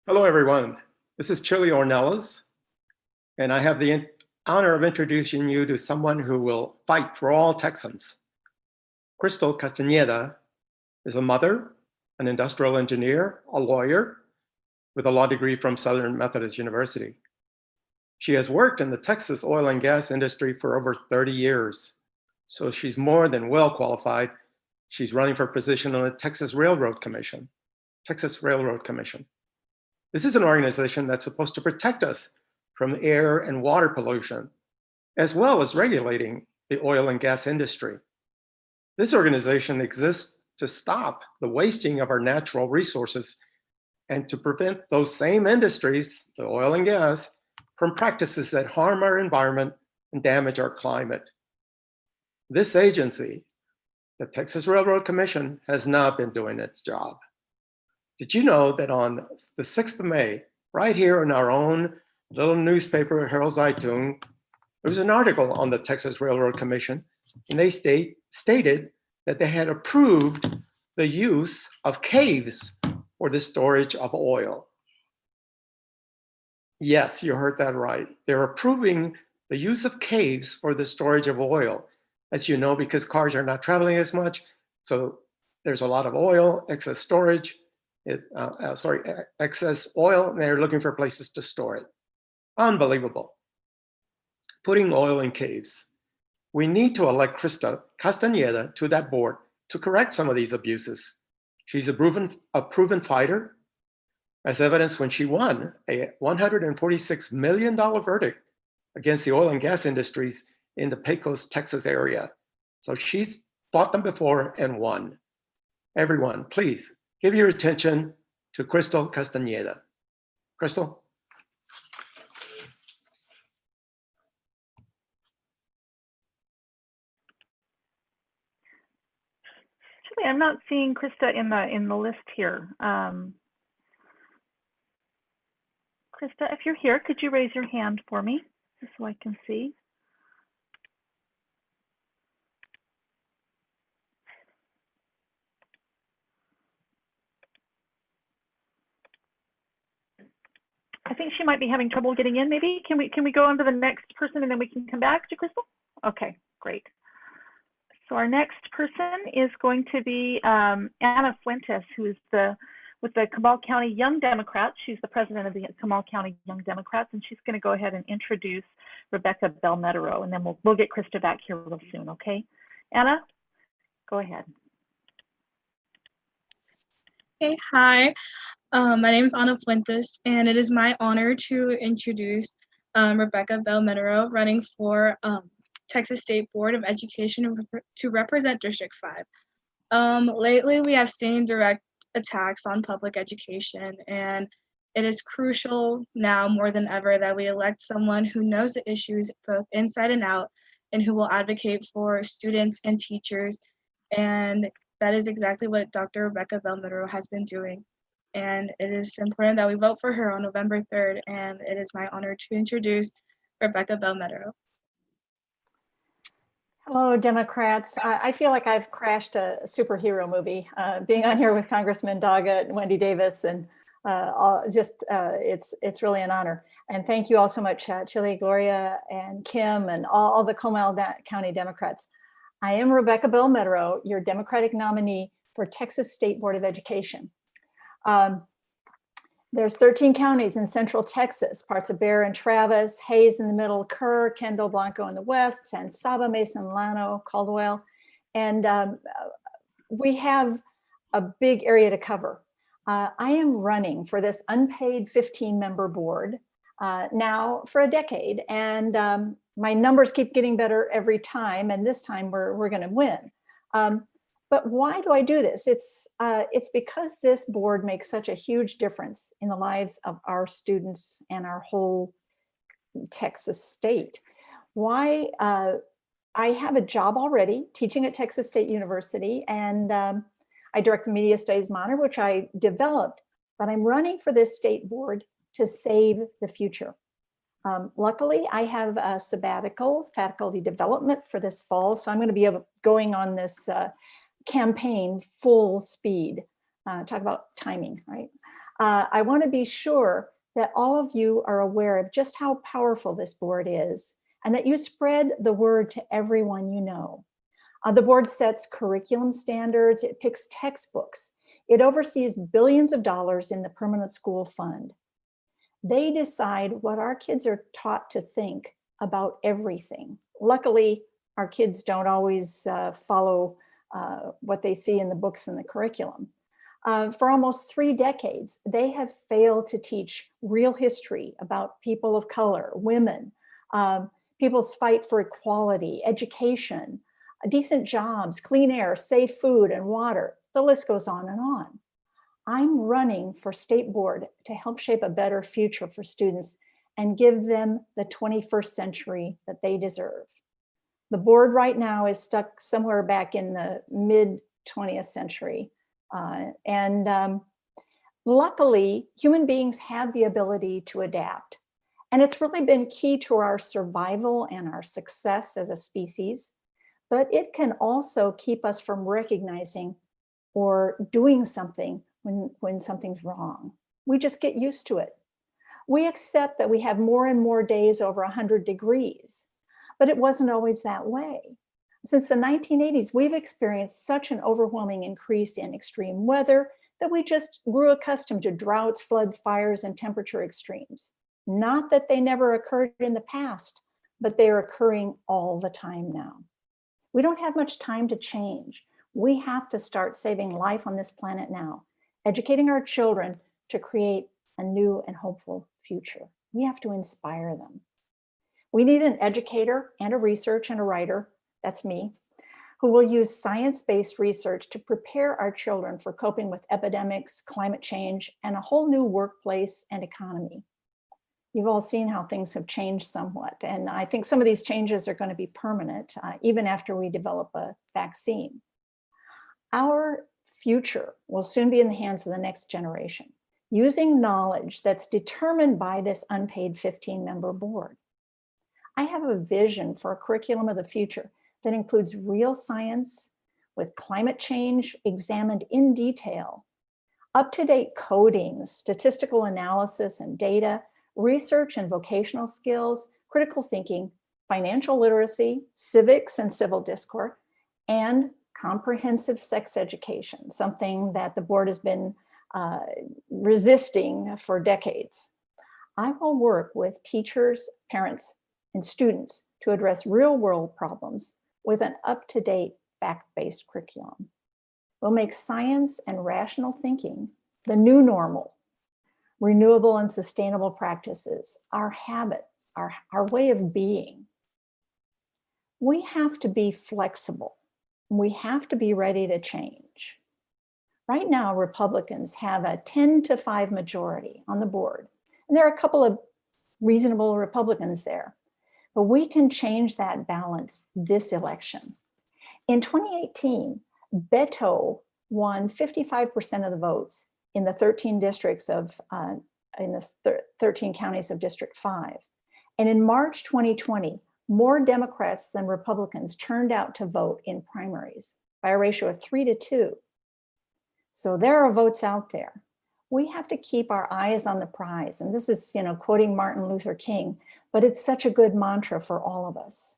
Hello, everyone. This is Chili Ornelas, and I have the honor of introducing you to someone who will fight for all Texans. Crystal Castaneda is a mother, an industrial engineer, a lawyer with a law degree from Southern Methodist University. She has worked in the Texas oil and gas industry for over 30 years, so she's more than well qualified. She's running for position on the Texas Railroad Commission. Texas Railroad Commission. This is an organization that's supposed to protect us from air and water pollution, as well as regulating the oil and gas industry. This organization exists to stop the wasting of our natural resources and to prevent those same industries, the oil and gas, from practices that harm our environment and damage our climate. This agency, the Texas Railroad Commission, has not been doing its job. Did you know that on the 6th of May, right here in our own little newspaper, Herald Zeitung, there was an article on the Texas Railroad Commission, and they stated that they had approved the use of caves for the storage of oil. Yes, you heard that right. They're approving the use of caves for the storage of oil. As you know, because cars are not traveling as much, so there's a lot of oil, excess storage, excess oil, and they're looking for places to store it. Unbelievable. Putting oil in caves. We need to elect Krista Castañeda to that board to correct some of these abuses. She's a proven fighter, as evidenced when she won a $146 million verdict against the oil and gas industries in the Pecos, Texas area. So she's fought them before and won. Everyone, please give your attention to Crystal Castañeda. Crystal? Actually, I'm not seeing Krista in the list here. Krista, if you're here, could you raise your hand for me, just so I can see? I think she might be having trouble getting in, maybe. Can we go on to the next person and then we can come back to Crystal? Okay, great. So our next person is going to be Ana Fuentes, who is with the Comal County Young Democrats. She's the president of the Comal County Young Democrats, and she's going to go ahead and introduce Rebecca Belmetero, and then we'll get Krista back here real soon, okay? Ana, go ahead. Hey, hi. My name is Ana Fuentes, and it is my honor to introduce Rebecca Belmetero, running for Texas State Board of Education to represent District 5. Lately, we have seen direct attacks on public education, and it is crucial now more than ever that we elect someone who knows the issues both inside and out, and who will advocate for students and teachers. And that is exactly what Dr. Rebecca Belmetero has been doing. And it is important that we vote for her on November 3rd, and it is my honor to introduce Rebecca Belmetero. Hello, Democrats. I feel like I've crashed a superhero movie, being on here with Congressman Doggett and Wendy Davis, and it's really an honor. And thank you all so much, Chile, Gloria, and Kim, and all the Comal County Democrats. I am Rebecca Belmetero, your Democratic nominee for Texas State Board of Education. There's 13 counties in central Texas, parts of Bexar and Travis, Hays in the middle, Kerr, Kendall, Blanco in the west, San Saba, Mason, Llano, Caldwell. And we have a big area to cover. I am running for this unpaid 15-member board now for a decade, and my numbers keep getting better every time, and this time we're gonna win. But why do I do this? It's because this board makes such a huge difference in the lives of our students and our whole Texas state. Why? I have a job already teaching at Texas State University, and I direct the Media Studies Monitor, which I developed, but I'm running for this state board to save the future. Luckily, I have a sabbatical faculty development for this fall, so I'm going to be going on this campaign full speed. Talk about timing, right? I want to be sure that all of you are aware of just how powerful this board is, and that you spread the word to everyone you know. The board sets curriculum standards, it picks textbooks, it oversees billions of dollars in the Permanent School Fund. They decide what our kids are taught to think about everything. Luckily, our kids don't always follow what they see in the books and the curriculum. For almost 3 decades, they have failed to teach real history about people of color, women, people's fight for equality, education, decent jobs, clean air, safe food and water. The list goes on and on. I'm running for state board to help shape a better future for students and give them the 21st century that they deserve. The board right now is stuck somewhere back in the mid 20th century. Luckily, human beings have the ability to adapt. And it's really been key to our survival and our success as a species. But it can also keep us from recognizing or doing something when something's wrong. We just get used to it. We accept that we have more and more days over 100 degrees, but it wasn't always that way. Since the 1980s, we've experienced such an overwhelming increase in extreme weather that we just grew accustomed to droughts, floods, fires, and temperature extremes. Not that they never occurred in the past, but they're occurring all the time now. We don't have much time to change. We have to start saving life on this planet now, educating our children to create a new and hopeful future. We have to inspire them. We need an educator and a researcher and a writer, that's me, who will use science-based research to prepare our children for coping with epidemics, climate change, and a whole new workplace and economy. You've all seen how things have changed somewhat, and I think some of these changes are going to be permanent, even after we develop a vaccine. Our future will soon be in the hands of the next generation, using knowledge that's determined by this unpaid 15-member board. I have a vision for a curriculum of the future that includes real science with climate change examined in detail, up-to-date coding, statistical analysis and data, research and vocational skills, critical thinking, financial literacy, civics and civil discourse, and comprehensive sex education, something that the board has been resisting for decades. I will work with teachers, parents, and students to address real-world problems with an up-to-date fact-based curriculum. We'll make science and rational thinking the new normal, renewable and sustainable practices, our habit, our way of being. We have to be flexible. We have to be ready to change. Right now, Republicans have a 10-5 majority on the board, and there are a couple of reasonable Republicans there. But we can change that balance this election. In 2018, Beto won 55% of the votes in the 13 districts of, in the 13 counties of District 5. And in March 2020, more Democrats than Republicans turned out to vote in primaries by a ratio of 3-2. So there are votes out there. We have to keep our eyes on the prize. And this is, quoting Martin Luther King, but it's such a good mantra for all of us.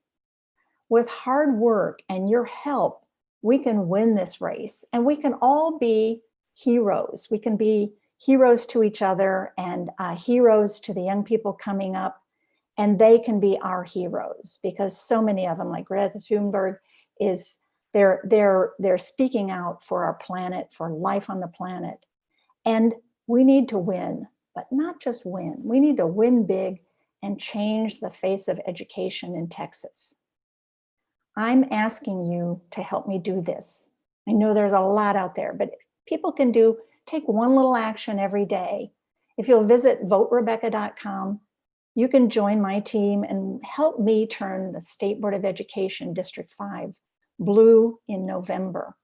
With hard work and your help, we can win this race, and we can all be heroes. We can be heroes to each other and heroes to the young people coming up, and they can be our heroes because so many of them, like Greta Thunberg, they're speaking out for our planet, for life on the planet. And we need to win, but not just win. We need to win big and change the face of education in Texas. I'm asking you to help me do this. I know there's a lot out there, but people can take one little action every day. If you'll visit voterebecca.com, you can join my team and help me turn the State Board of Education District 5 blue in November.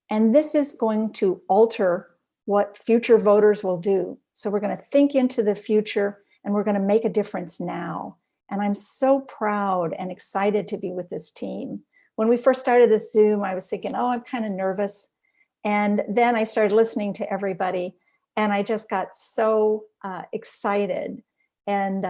And this is going to alter what future voters will do. So we're going to think into the future and we're going to make a difference now. And I'm so proud and excited to be with this team. When we first started this Zoom, I was thinking, oh, I'm kind of nervous. And then I started listening to everybody and I just got so excited and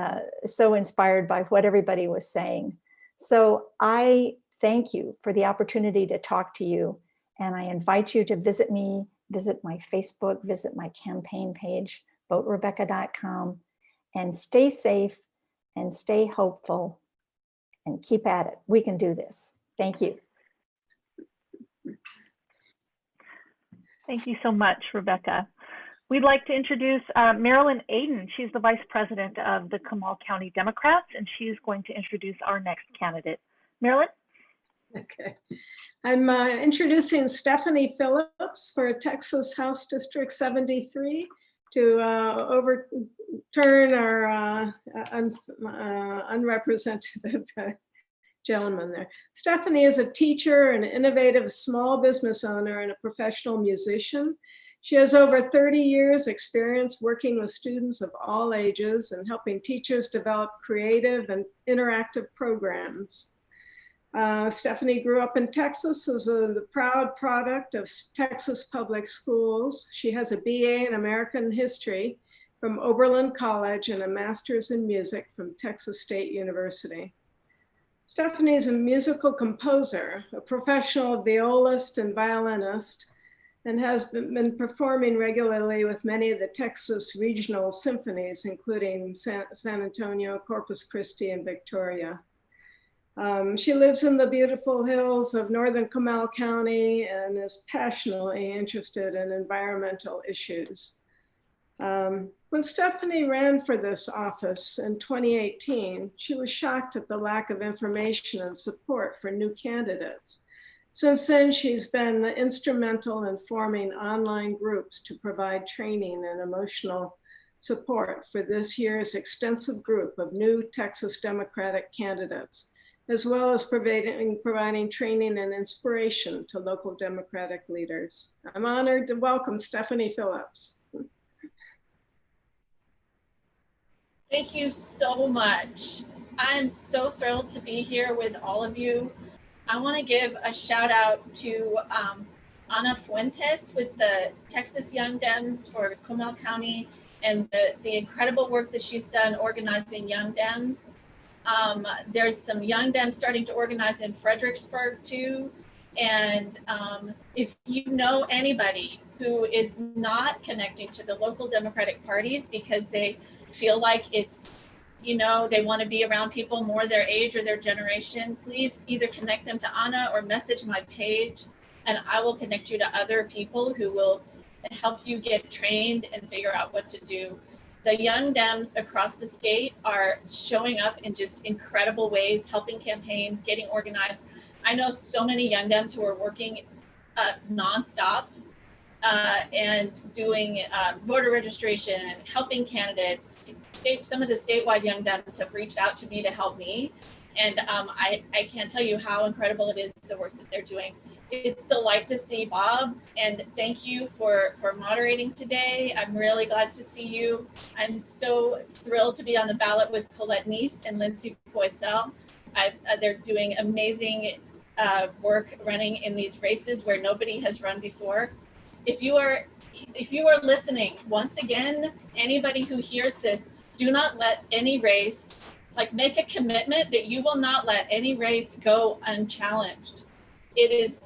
so inspired by what everybody was saying. So I thank you for the opportunity to talk to you. And I invite you to visit me, visit my Facebook, visit my campaign page, voterebecca.com, and stay safe and stay hopeful and keep at it. We can do this. Thank you. Thank you so much, Rebecca. We'd like to introduce Marilyn Aden. She's the Vice President of the Comal County Democrats, and she's going to introduce our next candidate. Marilyn? Okay. I'm introducing Stephanie Phillips for Texas House District 73 to overturn our unrepresentative gentleman there. Stephanie is a teacher, an innovative small business owner, and a professional musician. She has over 30 years experience working with students of all ages and helping teachers develop creative and interactive programs. Stephanie grew up in Texas as the proud product of Texas Public Schools. She has a BA in American History from Oberlin College and a master's in music from Texas State University. Stephanie is a musical composer, a professional violist and violinist, and has been performing regularly with many of the Texas regional symphonies, including San Antonio, Corpus Christi, and Victoria. She lives in the beautiful hills of northern Comal County and is passionately interested in environmental issues. When Stephanie ran for this office in 2018, she was shocked at the lack of information and support for new candidates. Since then, she's been instrumental in forming online groups to provide training and emotional support for this year's extensive group of new Texas Democratic candidates, as well as providing training and inspiration to local Democratic leaders. I'm honored to welcome Stephanie Phillips. Thank you so much. I'm so thrilled to be here with all of you. I want to give a shout out to Ana Fuentes with the Texas Young Dems for Comal County and the incredible work that she's done organizing Young Dems. There's some Young Dems starting to organize in Fredericksburg too. And if you know anybody who is not connecting to the local Democratic parties because they feel like it's, you know, they want to be around people more their age or their generation, please either connect them to Ana or message my page, and I will connect you to other people who will help you get trained and figure out what to do. The Young Dems across the state are showing up in just incredible ways, helping campaigns, getting organized. I know so many Young Dems who are working nonstop and doing voter registration and helping candidates. Some of the statewide Young Dems have reached out to me to help me. And I can't tell you how incredible it is, the work that they're doing. It's a delight to see Bob, and thank you for moderating today. I'm really glad to see you. I'm so thrilled to be on the ballot with Colette Neese and Lindsay Poisel. They're doing amazing work running in these races where nobody has run before. If you are listening, once again, anybody who hears this, do not let any race, make a commitment that you will not let any race go unchallenged. It is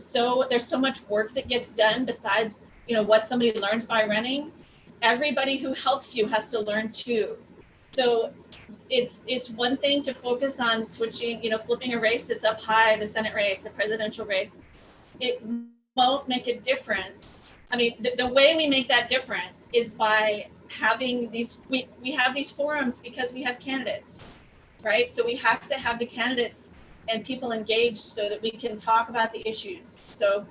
so, there's so much work that gets done besides, what somebody learns by running. Everybody who helps you has to learn too. So it's one thing to focus on switching, flipping a race that's up high, the Senate race, the presidential race. It won't make a difference. I mean, the way we make that difference is by having these, we have these forums because we have candidates, right? So we have to have the candidates and people engaged so that we can talk about the issues. So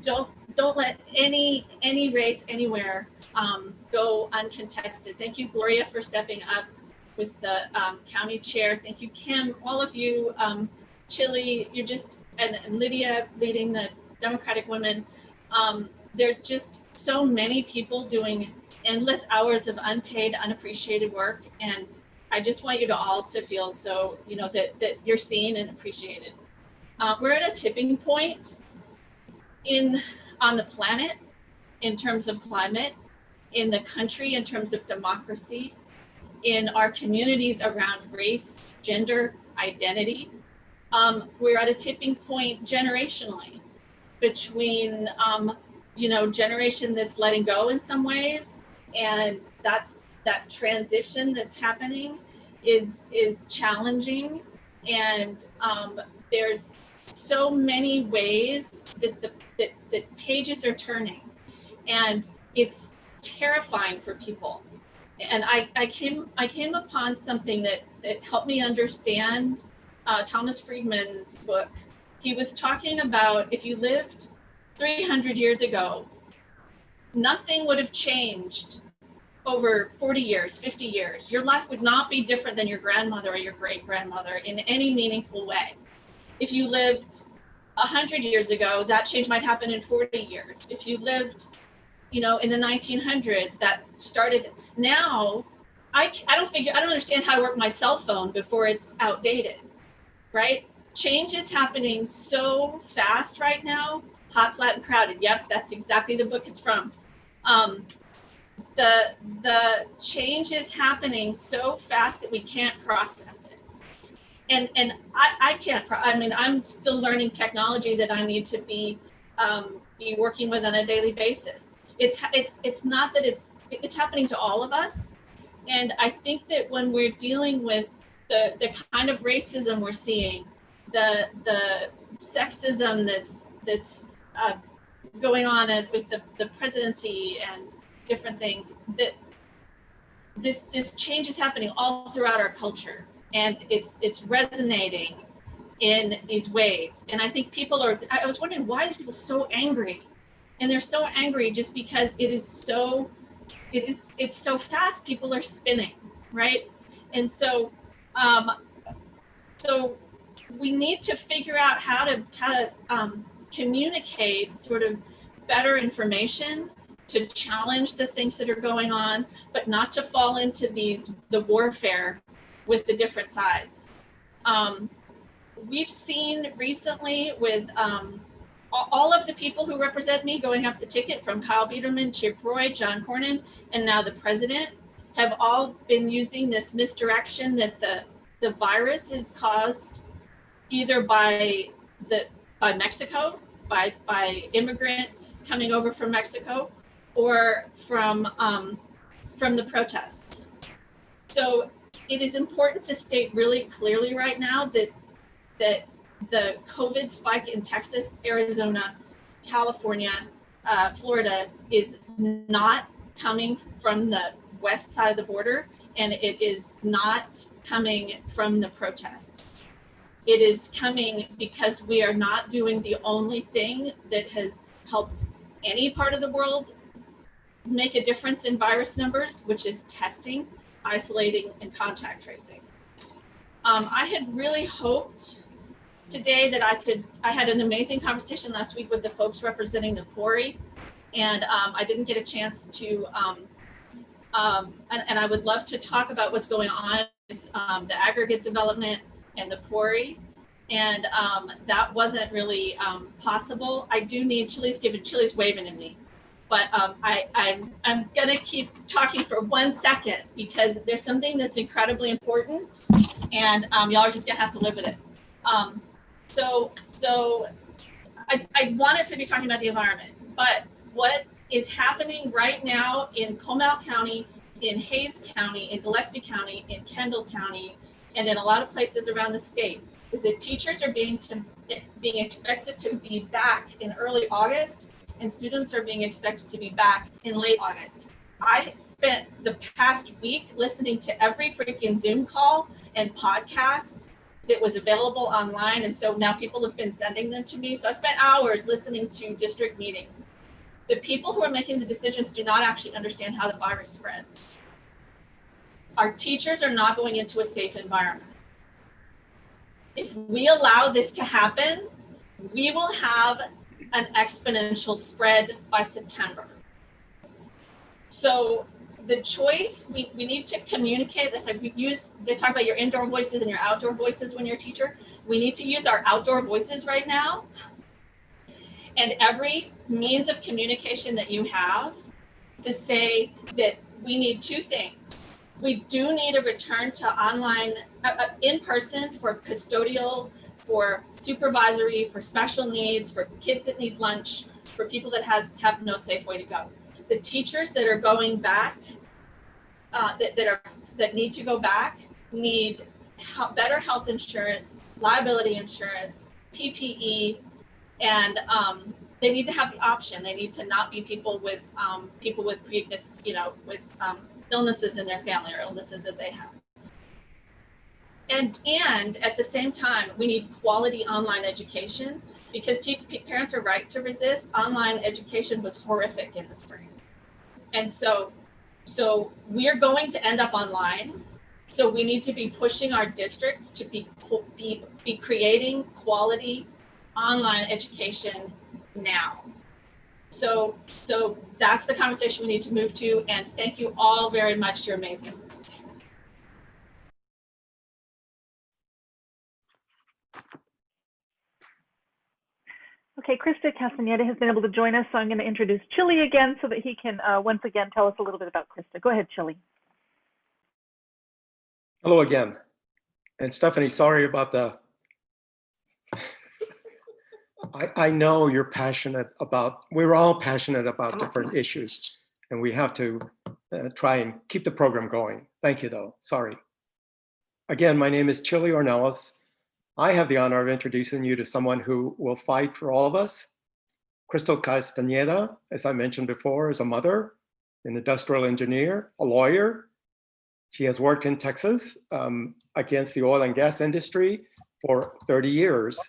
don't let any race anywhere go uncontested. Thank you, Gloria, for stepping up with the county chair. Thank you, Kim, all of you, Chili, you're just, and Lydia leading the Democratic Women. There's just so many people doing endless hours of unpaid, unappreciated work. And I just want you to all to feel so, that you're seen and appreciated. We're at a tipping point on the planet in terms of climate, in the country in terms of democracy, in our communities around race, gender, identity. We're at a tipping point generationally between, generation that's letting go in some ways, and that transition that's happening is challenging, and there's so many ways that pages are turning, and it's terrifying for people. And I came upon something that helped me understand Thomas Friedman's book. He was talking about if you lived 300 years ago, nothing would have changed over 40 years, 50 years. Your life would not be different than your grandmother or your great grandmother in any meaningful way. If you lived 100 years ago, that change might happen in 40 years. If you lived, in the 1900s, that started. Now, I don't understand how to work my cell phone before it's outdated, right? Change is happening so fast right now. Hot, Flat, and Crowded. Yep, that's exactly the book it's from. The change is happening so fast that we can't process it. And I can't, I'm still learning technology that I need to be working with on a daily basis. It's not that it's happening to all of us. And I think that when we're dealing with the kind of racism we're seeing, the sexism that's going on with the presidency and different things, that this change is happening all throughout our culture, and it's resonating in these ways. And I think I was wondering, why are people so angry? And they're so angry just because it's so fast. People are spinning, right? And so we need to figure out how to communicate sort of better information to challenge the things that are going on, but not to fall into the warfare with the different sides. We've seen recently with all of the people who represent me going up the ticket, from Kyle Biederman, Chip Roy, John Cornyn, and now the president, have all been using this misdirection that the virus is caused either by Mexico, by immigrants coming over from Mexico, or from the protests. So it is important to state really clearly right now that the COVID spike in Texas, Arizona, California, Florida is not coming from the west side of the border, and it is not coming from the protests. It is coming because we are not doing the only thing that has helped any part of the world make a difference in virus numbers, which is testing, isolating, and contact tracing. I had really hoped today that I had an amazing conversation last week with the folks representing the quarry, and I didn't get a chance to, and I would love to talk about what's going on with the aggregate development and the quarry. And that wasn't really possible. I do need Chili's waving at me, but I'm gonna keep talking for 1 second because there's something that's incredibly important, and y'all are just gonna have to live with it. So I wanted to be talking about the environment, but what is happening right now in Comal County, in Hays County, in Gillespie County, in Kendall County, and in a lot of places around the state, is that teachers are being expected to be back in early August, and students are being expected to be back in late August. I spent the past week listening to every freaking Zoom call and podcast that was available online, and so now people have been sending them to me. So I spent hours listening to district meetings. The people who are making the decisions do not actually understand how the virus spreads. Our teachers are not going into a safe environment. If we allow this to happen, we will have an exponential spread by September. So the choice, we need to communicate this. Like they talk about your indoor voices and your outdoor voices when you're a teacher. We need to use our outdoor voices right now. And every means of communication that you have to say that we need two things. We do need a return to online, in person, for custodial, for supervisory, for special needs, for kids that need lunch, for people that have no safe way to go. The teachers that are going back, that need to go back, need better health insurance, liability insurance, PPE, and they need to have the option. They need to not be people with pre-existing, with illnesses in their family or illnesses that they have. And at the same time, we need quality online education, because parents are right to resist. Online education was horrific in the spring. And so we're going to end up online. So we need to be pushing our districts to be creating quality online education now. So that's the conversation we need to move to. And thank you all very much. You're amazing. Okay, Krista Castaneda has been able to join us, so I'm going to introduce Chili again so that he can once again tell us a little bit about Krista. Go ahead, Chili. Hello again. And Stephanie, sorry about the, I know you're passionate about, we're all passionate about different issues, and we have to try and keep the program going. Thank you though, sorry. Again, my name is Chili Ornelas. I have the honor of introducing you to someone who will fight for all of us. Crystal Castaneda, as I mentioned before, is a mother, an industrial engineer, a lawyer. She has worked in Texas against the oil and gas industry for 30 years.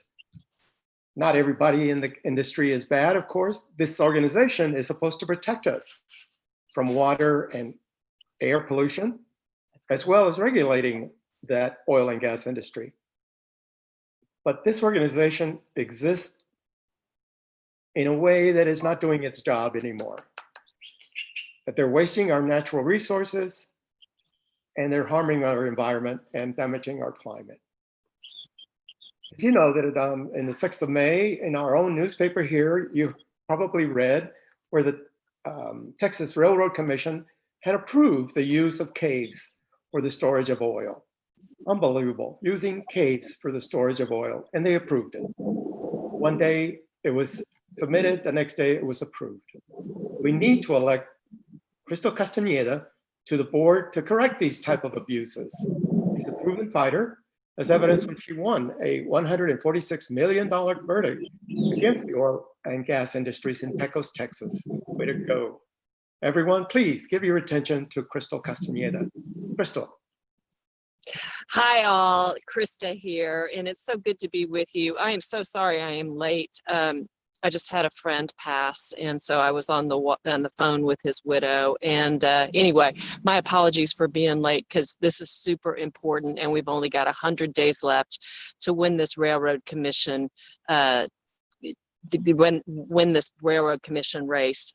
Not everybody in the industry is bad, of course. This organization is supposed to protect us from water and air pollution, as well as regulating that oil and gas industry. But this organization exists in a way that is not doing its job anymore. That they're wasting our natural resources, and they're harming our environment and damaging our climate. Did you know that in the 6th of May, in our own newspaper here, you probably read where the Texas Railroad Commission had approved the use of caves for the storage of oil. Unbelievable, using caves for the storage of oil, and they approved it. One day it was submitted, the next day it was approved. We need to elect Crystal Castaneda to the board to correct these type of abuses. She's a proven fighter, as evidence when she won a $146 million verdict against the oil and gas industries in Pecos, Texas. Way to go. Everyone, please give your attention to Crystal Castaneda. Crystal. Hi all, Krista here, and it's so good to be with you. I am so sorry I am late. I just had a friend pass, and so I was on the phone with his widow. And anyway, my apologies for being late, because this is super important, and we've only got 100 days left to win this Railroad Commission win this Railroad Commission race.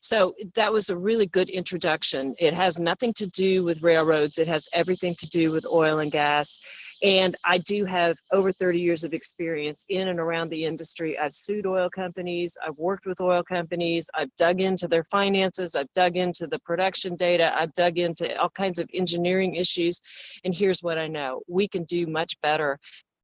So that was a really good introduction. It has nothing to do with railroads. It has everything to do with oil and gas. And I do have over 30 years of experience in and around the industry. I've sued oil companies. I've worked with oil companies. I've dug into their finances. I've dug into the production data. I've dug into all kinds of engineering issues. And here's what I know. We can do much better.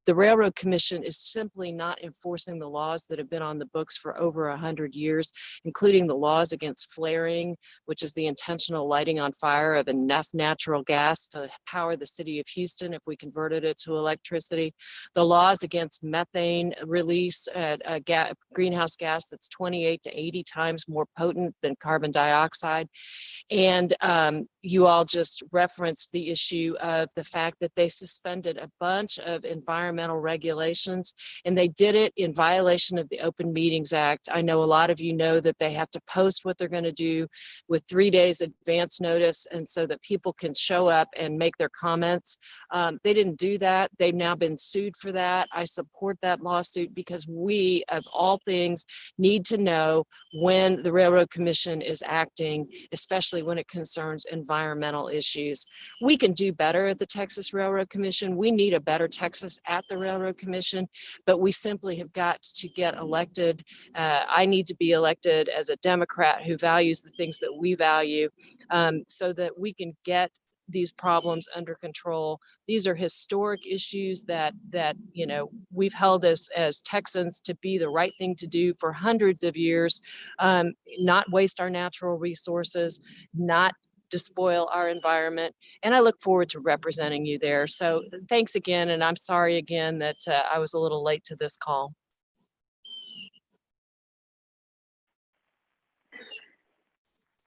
The Railroad Commission is simply not enforcing the laws that have been on the books for over 100 years, including the laws against flaring, which is the intentional lighting on fire of enough natural gas to power the city of Houston if we converted it to electricity, the laws against methane release, greenhouse gas that's 28 to 80 times more potent than carbon dioxide. And you all just referenced the issue of the fact that they suspended a bunch of environmental regulations, and they did it in violation of the Open Meetings Act. I know a lot of you know that they have to post what they're going to do with 3 days advance notice, and so that people can show up and make their comments. They didn't do that. They've now been sued for that. I support that lawsuit because we, of all things, need to know when the Railroad Commission is acting, especially when it concerns environmental issues. We can do better at the Texas Railroad Commission. We need a better Texas at the Railroad Commission, but we simply have got to get elected. I need to be elected as a Democrat who values the things that we value, so that we can get these problems under control. These are historic issues that you know, we've held as Texans to be the right thing to do for hundreds of years. Not waste our natural resources, not despoil our environment. And I look forward to representing you there. So thanks again. And I'm sorry again that I was a little late to this call.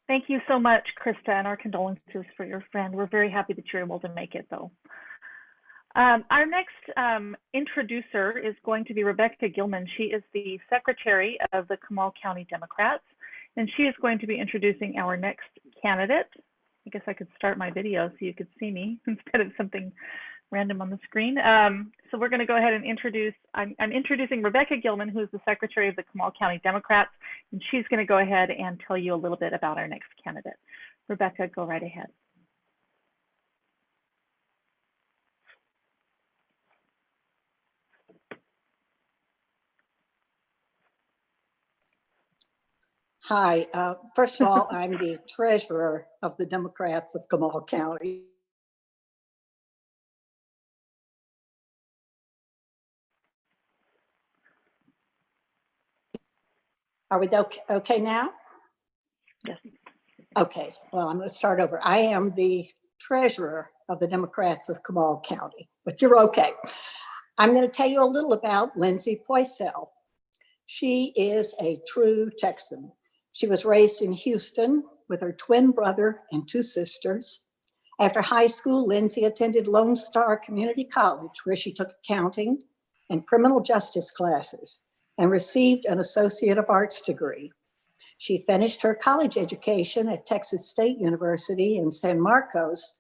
Thank you so much, Krista, and our condolences for your friend. We're very happy that you're able to make it, though. Our next introducer is going to be Rebecca Gilman. She is the Secretary of the Comal County Democrats, and she is going to be introducing our next candidate. I guess I could start my video so you could see me instead of something random on the screen. So we're going to go ahead and introduce, I'm introducing Rebecca Gilman, who is the Secretary of the Comal County Democrats, and she's going to go ahead and tell you a little bit about our next candidate. Rebecca, go right ahead. Hi, first of all, I'm the treasurer of the Democrats of Comal County. Are we okay now? Yes. Okay, well, I'm going to start over. I am the treasurer of the Democrats of Comal County, but you're okay. I'm going to tell you a little about Lindsay Poisel. She is a true Texan. She was raised in Houston with her twin brother and two sisters. After high school, Lindsay attended Lone Star Community College, where she took accounting and criminal justice classes and received an Associate of Arts degree. She finished her college education at Texas State University in San Marcos,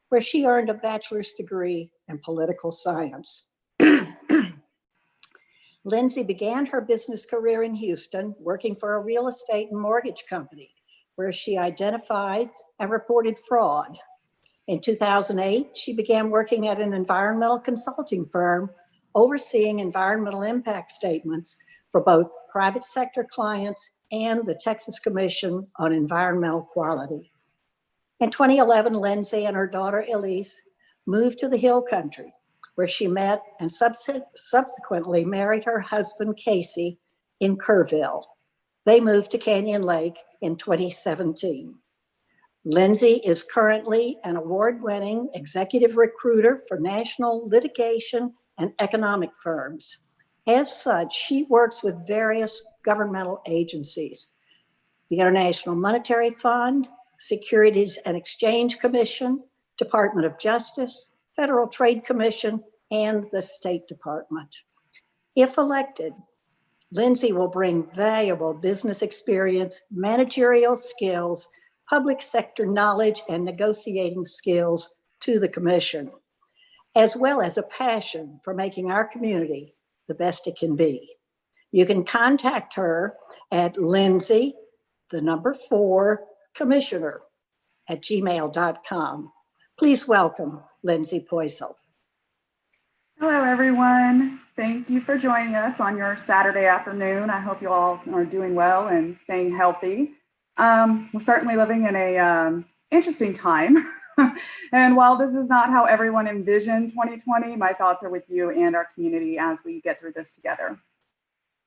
where she earned a bachelor's degree in political science. Lindsay began her business career in Houston, working for a real estate and mortgage company, where she identified and reported fraud. In 2008, she began working at an environmental consulting firm, overseeing environmental impact statements for both private sector clients and the Texas Commission on Environmental Quality. In 2011, Lindsay and her daughter Elise moved to the Hill Country, where she met and subsequently married her husband Casey in Kerrville. They moved to Canyon Lake in 2017. Lindsay is currently an award-winning executive recruiter for national litigation and economic firms. As such, she works with various governmental agencies, the International Monetary Fund, Securities and Exchange Commission, Department of Justice, Federal Trade Commission, and the State Department. If elected, Lindsay will bring valuable business experience, managerial skills, public sector knowledge, and negotiating skills to the commission, as well as a passion for making our community the best it can be. You can contact her at Lindsay, 4, commissioner @gmail.com. Please welcome Lindsay Poisel. Hello, everyone. Thank you for joining us on your Saturday afternoon. I hope you all are doing well and staying healthy. We're certainly living in a interesting time. And while this is not how everyone envisioned 2020, my thoughts are with you and our community as we get through this together.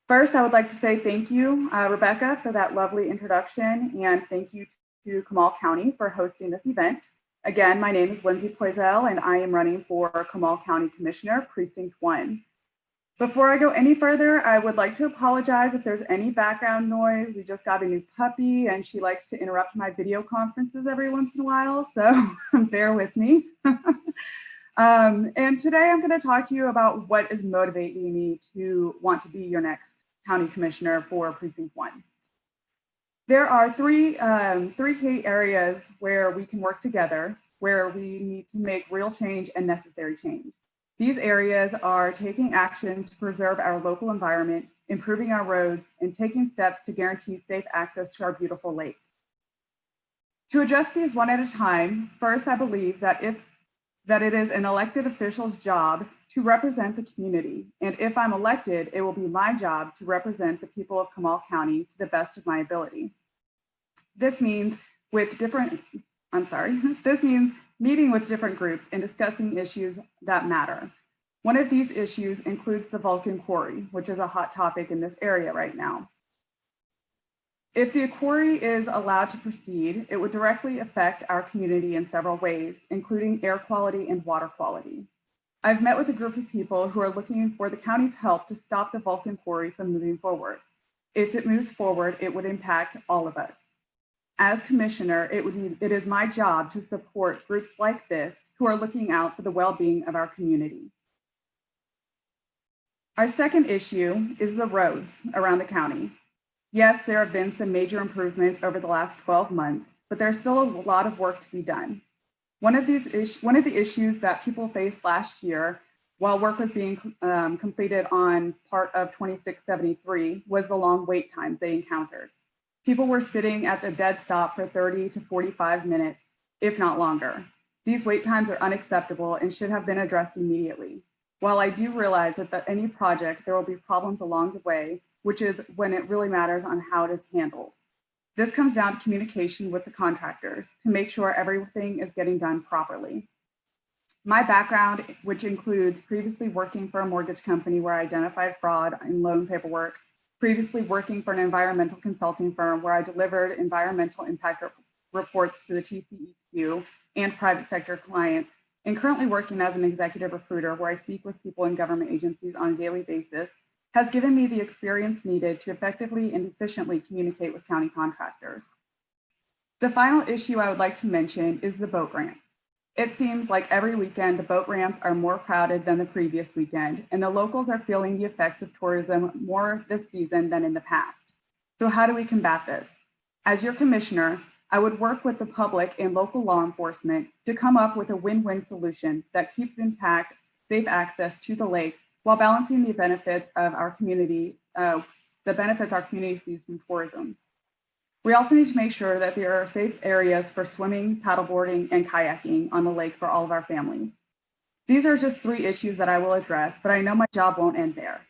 First, I would like to say thank you, Rebecca, for that lovely introduction, and thank you to Comal County for hosting this event. Again, my name is Lindsay Poisel, and I am running for Comal County Commissioner, Precinct 1. Before I go any further, I would like to apologize if there's any background noise. We just got a new puppy, and she likes to interrupt my video conferences every once in a while, so bear with me. And today I'm going to talk to you about what is motivating me to want to be your next county commissioner for Precinct 1. There are three key areas where we can work together, where we need to make real change and necessary change. These areas are taking action to preserve our local environment, improving our roads, and taking steps to guarantee safe access to our beautiful lakes. To address these one at a time, first, I believe that it is an elected official's job to represent the community. And if I'm elected, it will be my job to represent the people of Comal County to the best of my ability. This means meeting with different groups and discussing issues that matter. One of these issues includes the Vulcan Quarry, which is a hot topic in this area right now. If the quarry is allowed to proceed, it would directly affect our community in several ways, including air quality and water quality. I've met with a group of people who are looking for the county's help to stop the Vulcan quarry from moving forward. If it moves forward, it would impact all of us. As commissioner, it is my job to support groups like this who are looking out for the well-being of our community. Our second issue is the roads around the county. Yes, there have been some major improvements over the last 12 months, but there's still a lot of work to be done. One of the issues that people faced last year while work was being completed on part of 2673 was the long wait times they encountered. People were sitting at the dead stop for 30 to 45 minutes, if not longer. These wait times are unacceptable and should have been addressed immediately. While I do realize that any project, there will be problems along the way, which is when it really matters on how it is handled. This comes down to communication with the contractors to make sure everything is getting done properly. My background, which includes previously working for a mortgage company where I identified fraud in loan paperwork, previously working for an environmental consulting firm where I delivered environmental impact reports to the TCEQ and private sector clients, and currently working as an executive recruiter where I speak with people in government agencies on a daily basis, has given me the experience needed to effectively and efficiently communicate with county contractors. The final issue I would like to mention is the boat ramp. It seems like every weekend the boat ramps are more crowded than the previous weekend, and the locals are feeling the effects of tourism more this season than in the past. So how do we combat this? As your commissioner, I would work with the public and local law enforcement to come up with a win-win solution that keeps intact, safe access to the lake while balancing the benefits of our community, the benefits our community sees from tourism. We also need to make sure that there are safe areas for swimming, paddleboarding, and kayaking on the lake for all of our families. These are just 3 issues that I will address, but I know my job won't end there.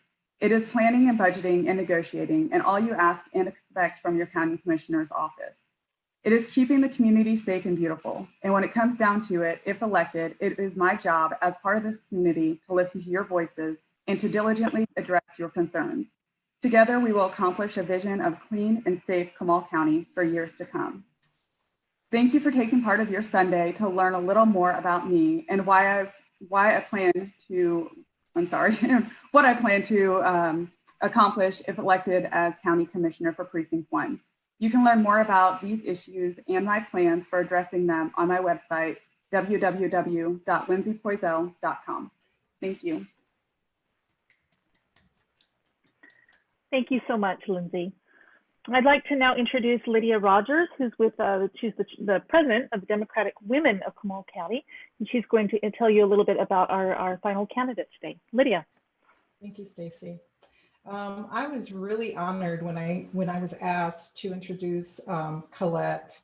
It is planning and budgeting and negotiating, and all you ask and expect from your county commissioner's office. It is keeping the community safe and beautiful. And when it comes down to it, if elected, it is my job as part of this community to listen to your voices and to diligently address your concerns. Together, we will accomplish a vision of clean and safe Comal County for years to come. Thank you for taking part of your Sunday to learn a little more about me and what I plan to accomplish if elected as County Commissioner for Precinct 1. You can learn more about these issues and my plans for addressing them on my website, www.lindsaypoisel.com. Thank you. Thank you so much, Lindsay. I'd like to now introduce Lydia Rogers, who's she's the president of the Democratic Women of Comal County, and she's going to tell you a little bit about our final candidate today. Lydia. Thank you, Stacy. I was really honored when I was asked to introduce Colette.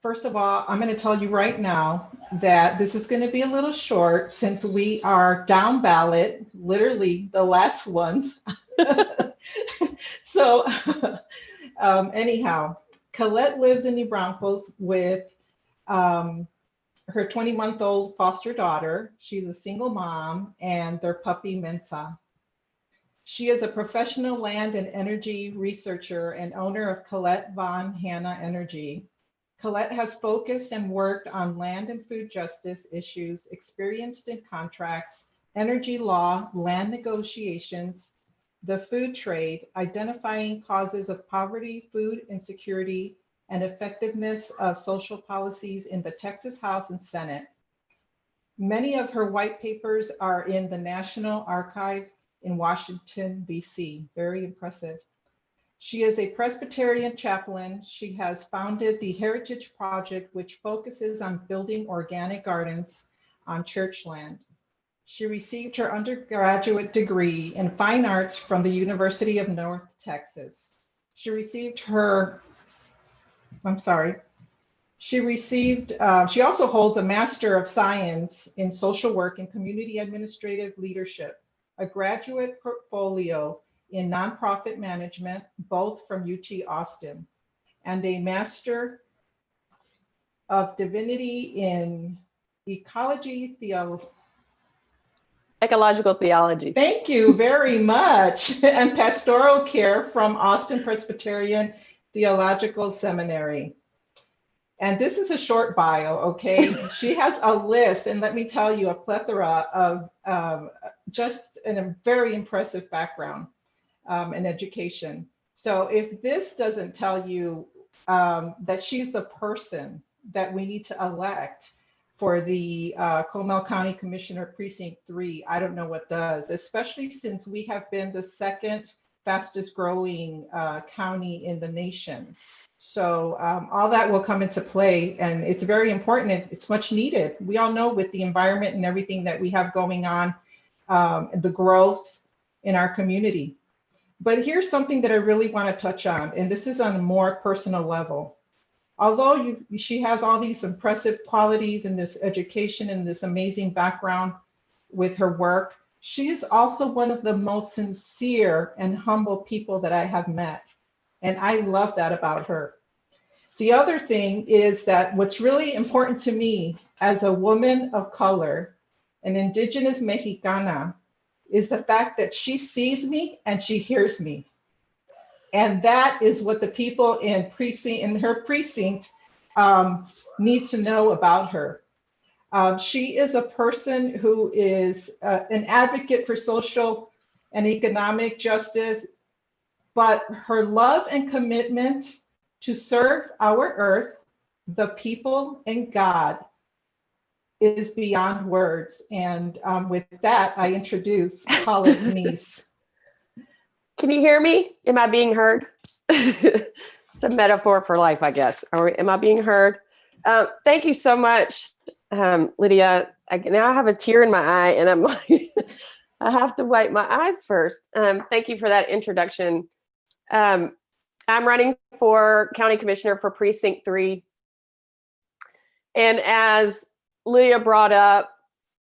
First of all, I'm going to tell you right now that this is going to be a little short since we are down ballot, literally the last ones. So anyhow, Colette lives in New Braunfels with her 20-month-old foster daughter. She's a single mom and their puppy Mensa. She is a professional land and energy researcher and owner of Colette Von Hanna Energy. Colette has focused and worked on land and food justice issues, experienced in contracts, energy law, land negotiations, the food trade, identifying causes of poverty, food insecurity, and effectiveness of social policies in the Texas House and Senate. Many of her white papers are in the National Archive in Washington, D.C. Very impressive. She is a Presbyterian chaplain. She has founded the Heritage Project, which focuses on building organic gardens on church land. She received her undergraduate degree in fine arts from the University of North Texas. She also holds a Master of Science in Social Work and Community Administrative Leadership, a graduate portfolio in Nonprofit Management, both from UT Austin, and a Master of Divinity in Ecological theology. Thank you very much. And pastoral care from Austin Presbyterian Theological Seminary. And this is a short bio, okay? She has a list, and let me tell you, a plethora of just a very impressive background in education. So if this doesn't tell you that she's the person that we need to elect for the Comal County Commissioner Precinct 3, I don't know what does, especially since we have been the second fastest growing county in the nation. So all that will come into play, and it's very important. It's much needed. We all know with the environment and everything that we have going on, the growth in our community. But here's something that I really want to touch on, and this is on a more personal level. Although she has all these impressive qualities in this education and this amazing background with her work, she is also one of the most sincere and humble people that I have met. And I love that about her. The other thing is that what's really important to me as a woman of color, an indigenous Mexicana, is the fact that she sees me and she hears me. And that is what the people in her precinct need to know about her. She is a person who is an advocate for social and economic justice, but her love and commitment to serve our earth, the people, and God is beyond words. And with that, I introduce Paula Denise. Can you hear me? Am I being heard? It's a metaphor for life, I guess. Am I being heard? Thank you so much, Lydia. Now I have a tear in my eye, and I'm like, I have to wipe my eyes first. Thank you for that introduction. I'm running for County Commissioner for Precinct 3. And as Lydia brought up,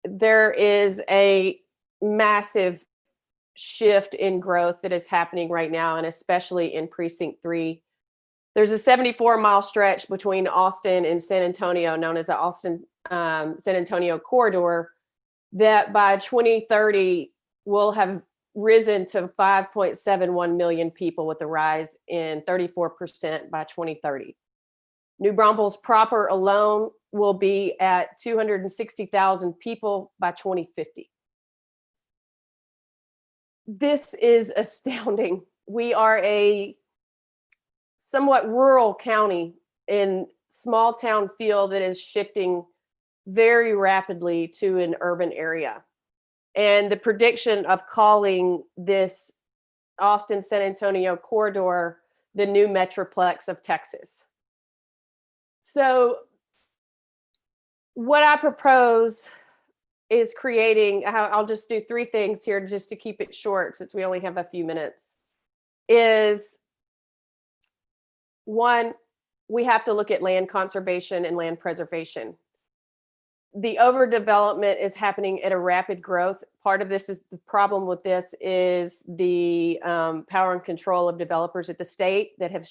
there is a massive shift in growth that is happening right now, and especially in Precinct 3. There's a 74-mile stretch between Austin and San Antonio, known as the Austin-San Antonio corridor, that by 2030 will have risen to 5.71 million people, with a rise in 34% by 2030. New Braunfels proper alone will be at 260,000 people by 2050. This is astounding. We are a somewhat rural county in small town feel that is shifting very rapidly to an urban area. And the prediction of calling this Austin-San Antonio corridor the new Metroplex of Texas. So what I propose is creating, I'll just do 3 things here just to keep it short since we only have a few minutes, is 1, we have to look at land conservation and land preservation. The overdevelopment is happening at a rapid growth. Part of this is the problem with this is the power and control of developers at the state that have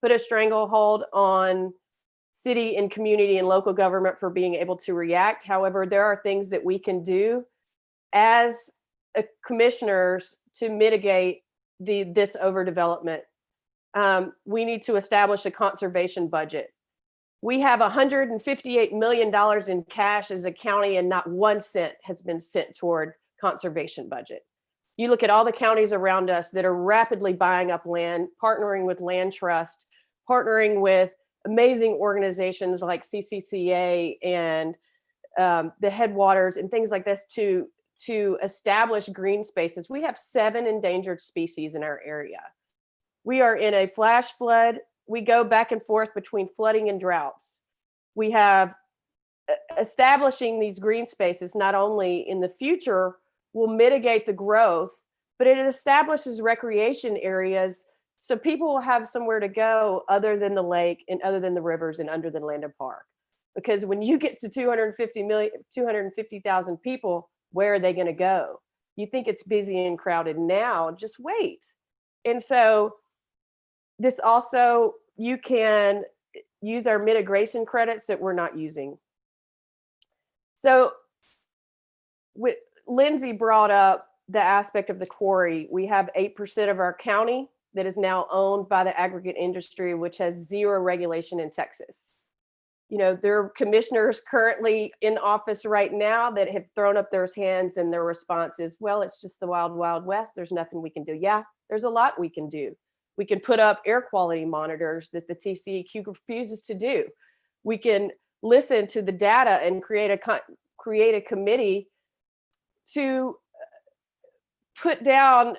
put a stranglehold on city and community and local government for being able to react. However, there are things that we can do as commissioners to mitigate this overdevelopment. We need to establish a conservation budget. We have $158 million in cash as a county, and not 1 cent has been sent toward conservation budget. You look at all the counties around us that are rapidly buying up land, partnering with Land Trust, partnering with amazing organizations like CCCA and the Headwaters and things like this to establish green spaces. We have 7 endangered species in our area. We are in a flash flood. We go back and forth between flooding and droughts. We have establishing these green spaces not only in the future will mitigate the growth, but it establishes recreation areas so people will have somewhere to go other than the lake and other than the rivers and under the Landon Park. Because when you get to 250,000 people, where are they going to go? You think it's busy and crowded now, just wait. And so this also, you can use our mitigation credits that we're not using. So Lindsay brought up the aspect of the quarry. We have 8% of our county that is now owned by the aggregate industry, which has zero regulation in Texas. You know, there are commissioners currently in office right now that have thrown up their hands, and their response is, well, it's just the wild, wild west. There's nothing we can do. Yeah, there's a lot we can do. We can put up air quality monitors that the TCEQ refuses to do. We can listen to the data and create a committee to put down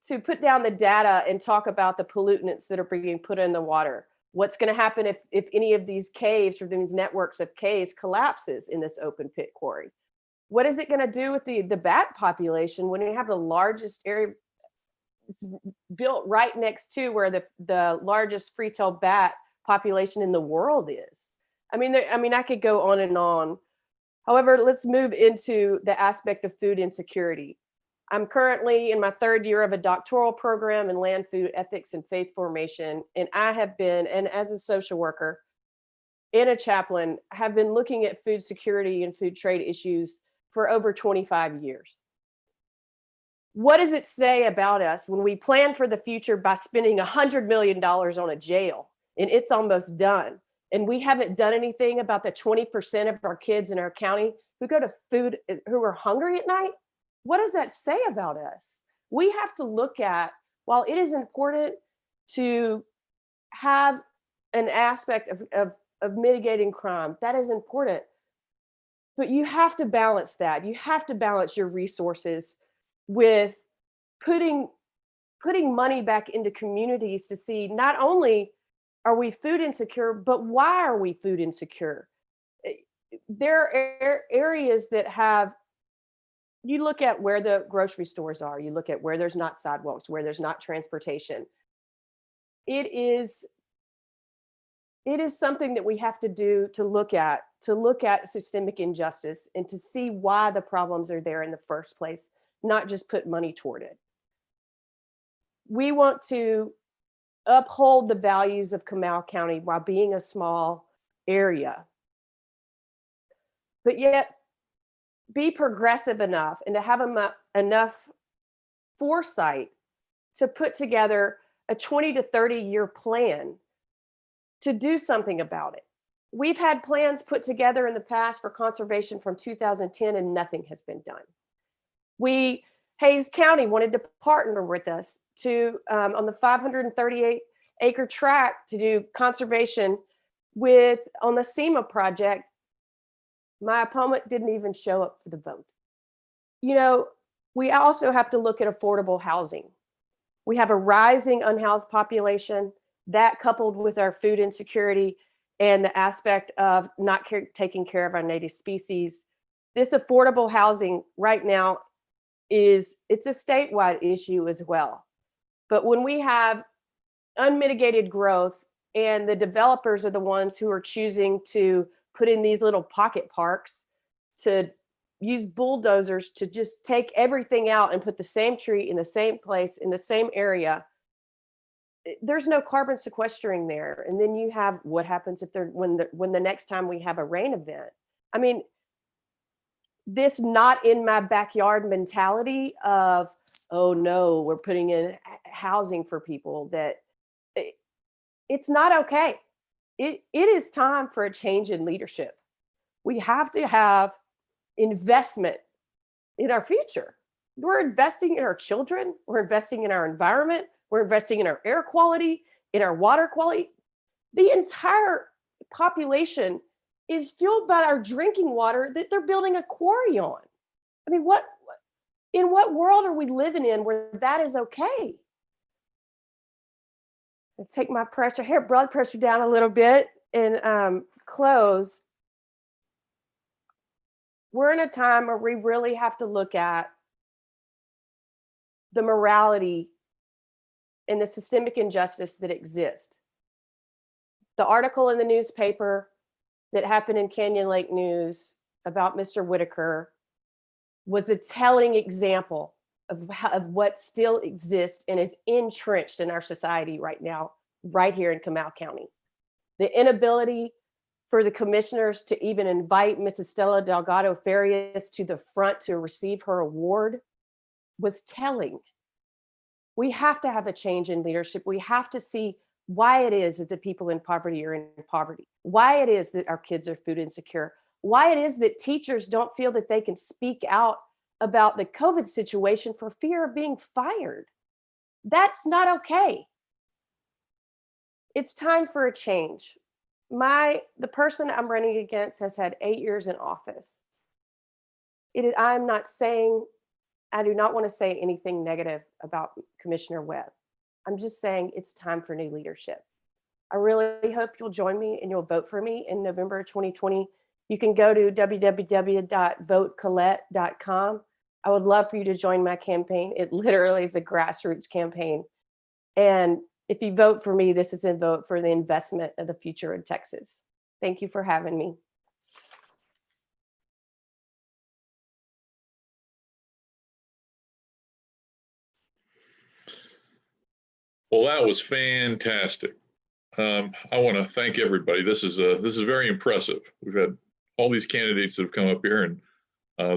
the data and talk about the pollutants that are being put in the water. What's going to happen if any of these caves or these networks of caves collapses in this open pit quarry? What is it going to do with the bat population when you have the largest area built right next to where the largest free-tailed bat population in the world is? I mean, I could go on and on. However, let's move into the aspect of food insecurity. I'm currently in my third year of a doctoral program in land, food ethics, and faith formation. And I have been, and as a social worker and a chaplain, have been looking at food security and food trade issues for over 25 years. What does it say about us when we plan for the future by spending $100 million on a jail and it's almost done? And we haven't done anything about the 20% of our kids in our county who go to food, who are hungry at night? What does that say about us? We have to look at, while it is important to have an aspect of mitigating crime, that is important, but you have to balance that. You have to balance your resources with putting money back into communities to see not only are we food insecure, but why are we food insecure? There are areas that have, you look at where the grocery stores are, you look at where there's not sidewalks, where there's not transportation. It is something that we have to do to look at systemic injustice and to see why the problems are there in the first place, not just put money toward it. We want to uphold the values of Comal County while being a small area, but yet be progressive enough and to have enough foresight to put together a 20 to 30 year plan to do something about it. We've had plans put together in the past for conservation from 2010 and nothing has been done. Hays County wanted to partner with us to on the 538 acre tract to do conservation on the SEMA project. My opponent didn't even show up for the vote. You know, we also have to look at affordable housing. We have a rising unhoused population, that coupled with our food insecurity and the aspect of not taking care of our native species. This affordable housing right now it's a statewide issue as well. But when we have unmitigated growth and the developers are the ones who are choosing to put in these little pocket parks, to use bulldozers to just take everything out and put the same tree in the same place, in the same area, there's no carbon sequestering there. And then you have what happens when the next time we have a rain event. I mean, this not in my backyard mentality of, oh no, we're putting in housing for people, that it's not okay. It is time for a change in leadership. We have to have investment in our future. We're investing in our children. We're investing in our environment. We're investing in our air quality, in our water quality. The entire population is fueled by our drinking water that they're building a quarry on. I mean, in what world are we living in where that is okay? Let's take my blood pressure down a little bit and close. We're in a time where we really have to look at the morality and the systemic injustice that exists. The article in the newspaper that happened in Canyon Lake News about Mr. Whitaker was a telling example of what still exists and is entrenched in our society right now, right here in Comal County. The inability for the commissioners to even invite Mrs. Stella Delgado Farias to the front to receive her award was telling. We have to have a change in leadership. We have to see why it is that the people in poverty are in poverty, why it is that our kids are food insecure, why it is that teachers don't feel that they can speak out about the COVID situation for fear of being fired. That's not okay. It's time for a change. The person I'm running against has had 8 years in office. I'm not saying, I do not want to say anything negative about Commissioner Webb. I'm just saying it's time for new leadership. I really hope you'll join me and you'll vote for me in November 2020. You can go to www.votecollette.com. I would love for you to join my campaign. It literally is a grassroots campaign. And if you vote for me, this is a vote for the investment of the future in Texas. Thank you for having me. Well, that was fantastic. I want to thank everybody. This is very impressive. We've had all these candidates that have come up here, and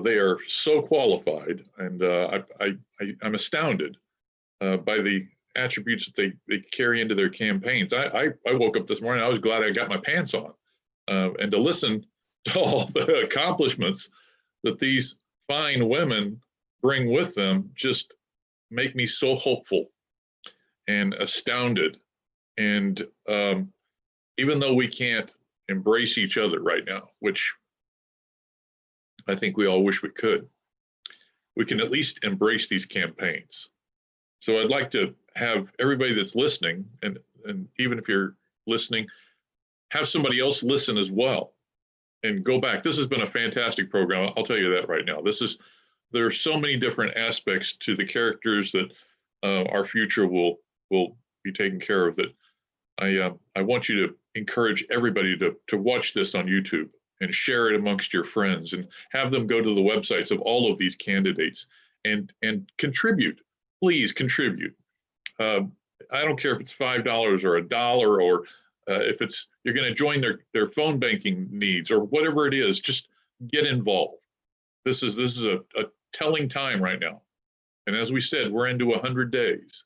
they are so qualified, and I'm astounded by the attributes that they carry into their campaigns. I woke up this morning, I was glad I got my pants on, and to listen to all the accomplishments that these fine women bring with them just make me so hopeful and astounded. And even though we can't embrace each other right now, which I think we all wish we could, we can at least embrace these campaigns. So I'd like to have everybody that's listening, and even if you're listening, have somebody else listen as well and go back. This has been a fantastic program. I'll tell you that right now. There are so many different aspects to the characters that our future will be taken care of, that I want you to encourage everybody to watch this on YouTube and share it amongst your friends, and have them go to the websites of all of these candidates and contribute. Please contribute. I don't care if it's $5 or $1, or if you're going to join their phone banking needs or whatever it is. Just get involved. This is a telling time right now, and as we said, we're into 100 days.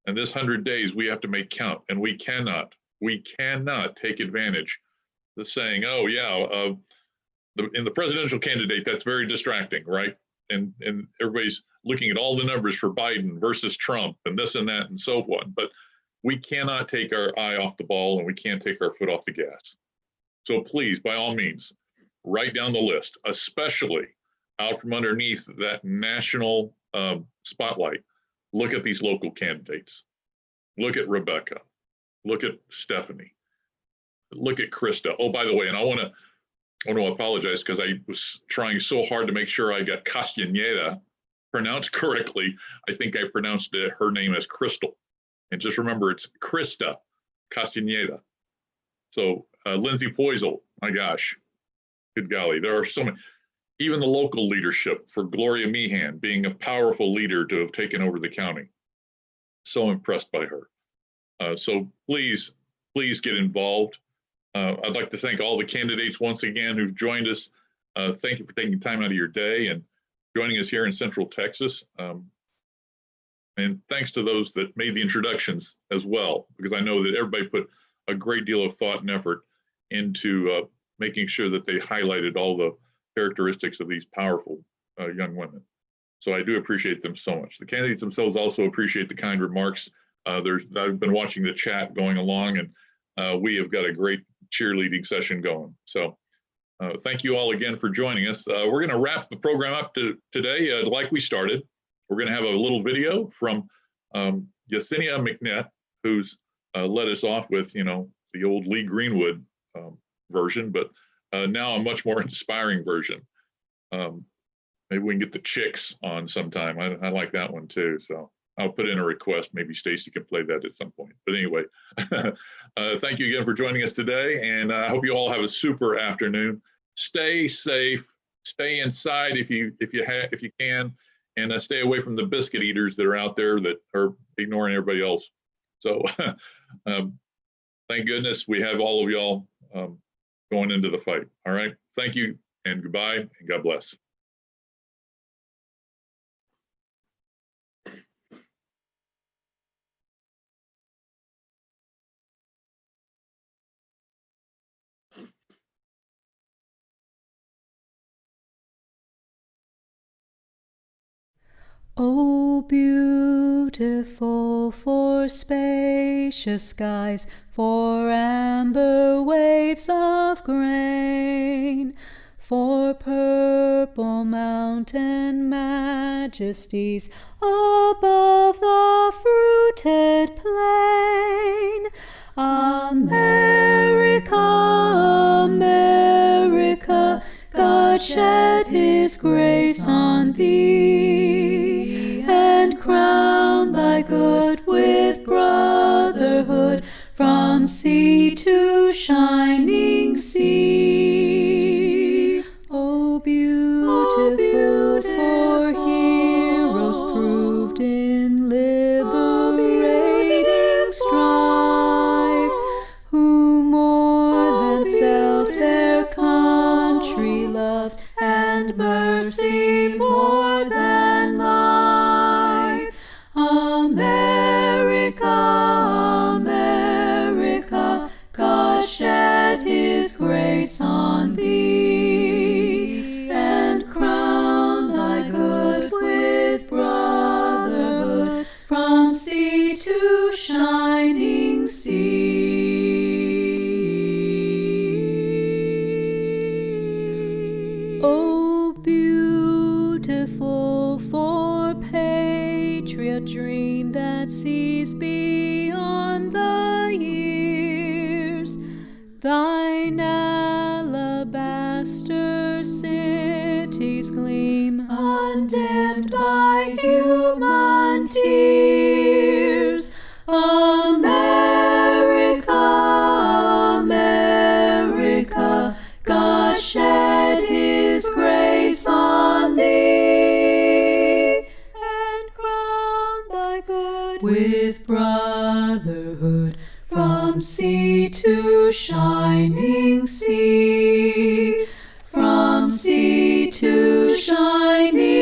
And this 100 days we have to make count, and we cannot take advantage of saying, oh yeah, in the presidential candidate, that's very distracting, right? And everybody's looking at all the numbers for Biden versus Trump and this and that and so on. But we cannot take our eye off the ball, and we can't take our foot off the gas. So please, by all means, write down the list, especially out from underneath that national spotlight. Look at these local candidates. Look at Rebecca. Look at Stephanie. Look at Krista. Oh, by the way, and I want to apologize because I was trying so hard to make sure I got Castañeda pronounced correctly. I think I pronounced her name as Crystal. And just remember, it's Krista Castañeda. So Lindsay Poisel, my gosh, good golly, there are so many. Even the local leadership for Gloria Meehan being a powerful leader to have taken over the county. So impressed by her. So please get involved. I'd like to thank all the candidates once again who've joined us. Thank you for taking time out of your day and joining us here in Central Texas. And thanks to those that made the introductions as well, because I know that everybody put a great deal of thought and effort into making sure that they highlighted all the characteristics of these powerful young women. So I do appreciate them so much. The candidates themselves also appreciate the kind remarks. I've been watching the chat going along, and we have got a great cheerleading session going. So thank you all again for joining us. We're going to wrap the program up today like we started. We're going to have a little video from Yesenia McNett, who's led us off with, the old Lee Greenwood version, but now a much more inspiring version. Maybe we can get the Chicks on sometime. I like that one too. So I'll put in a request. Maybe Stacy can play that at some point. But anyway, thank you again for joining us today. And I hope you all have a super afternoon. Stay safe, stay inside if you can, and stay away from the biscuit eaters that are out there that are ignoring everybody else. So thank goodness we have all of y'all going into the fight. All right. Thank you and goodbye and God bless. Oh, beautiful for spacious skies, for amber waves of grain, for purple mountain majesties above the fruited plain. America, America, God shed his grace on thee, and crown thy good with brotherhood from sea to shining sea. Oh, beautiful for heroes proved in liberating strife, who more than self their country loved, and mercy more than life. America, America, God shed his grace on thee, and crown thy good with brotherhood from sea to shining sea. Oh, beautiful for patriot dream that sees beyond the years, thine alabaster cities gleam undimmed by human tears. America, America, God shed his grace on thee, and crown thy good with brotherhood from sea to shining sea, from sea to shining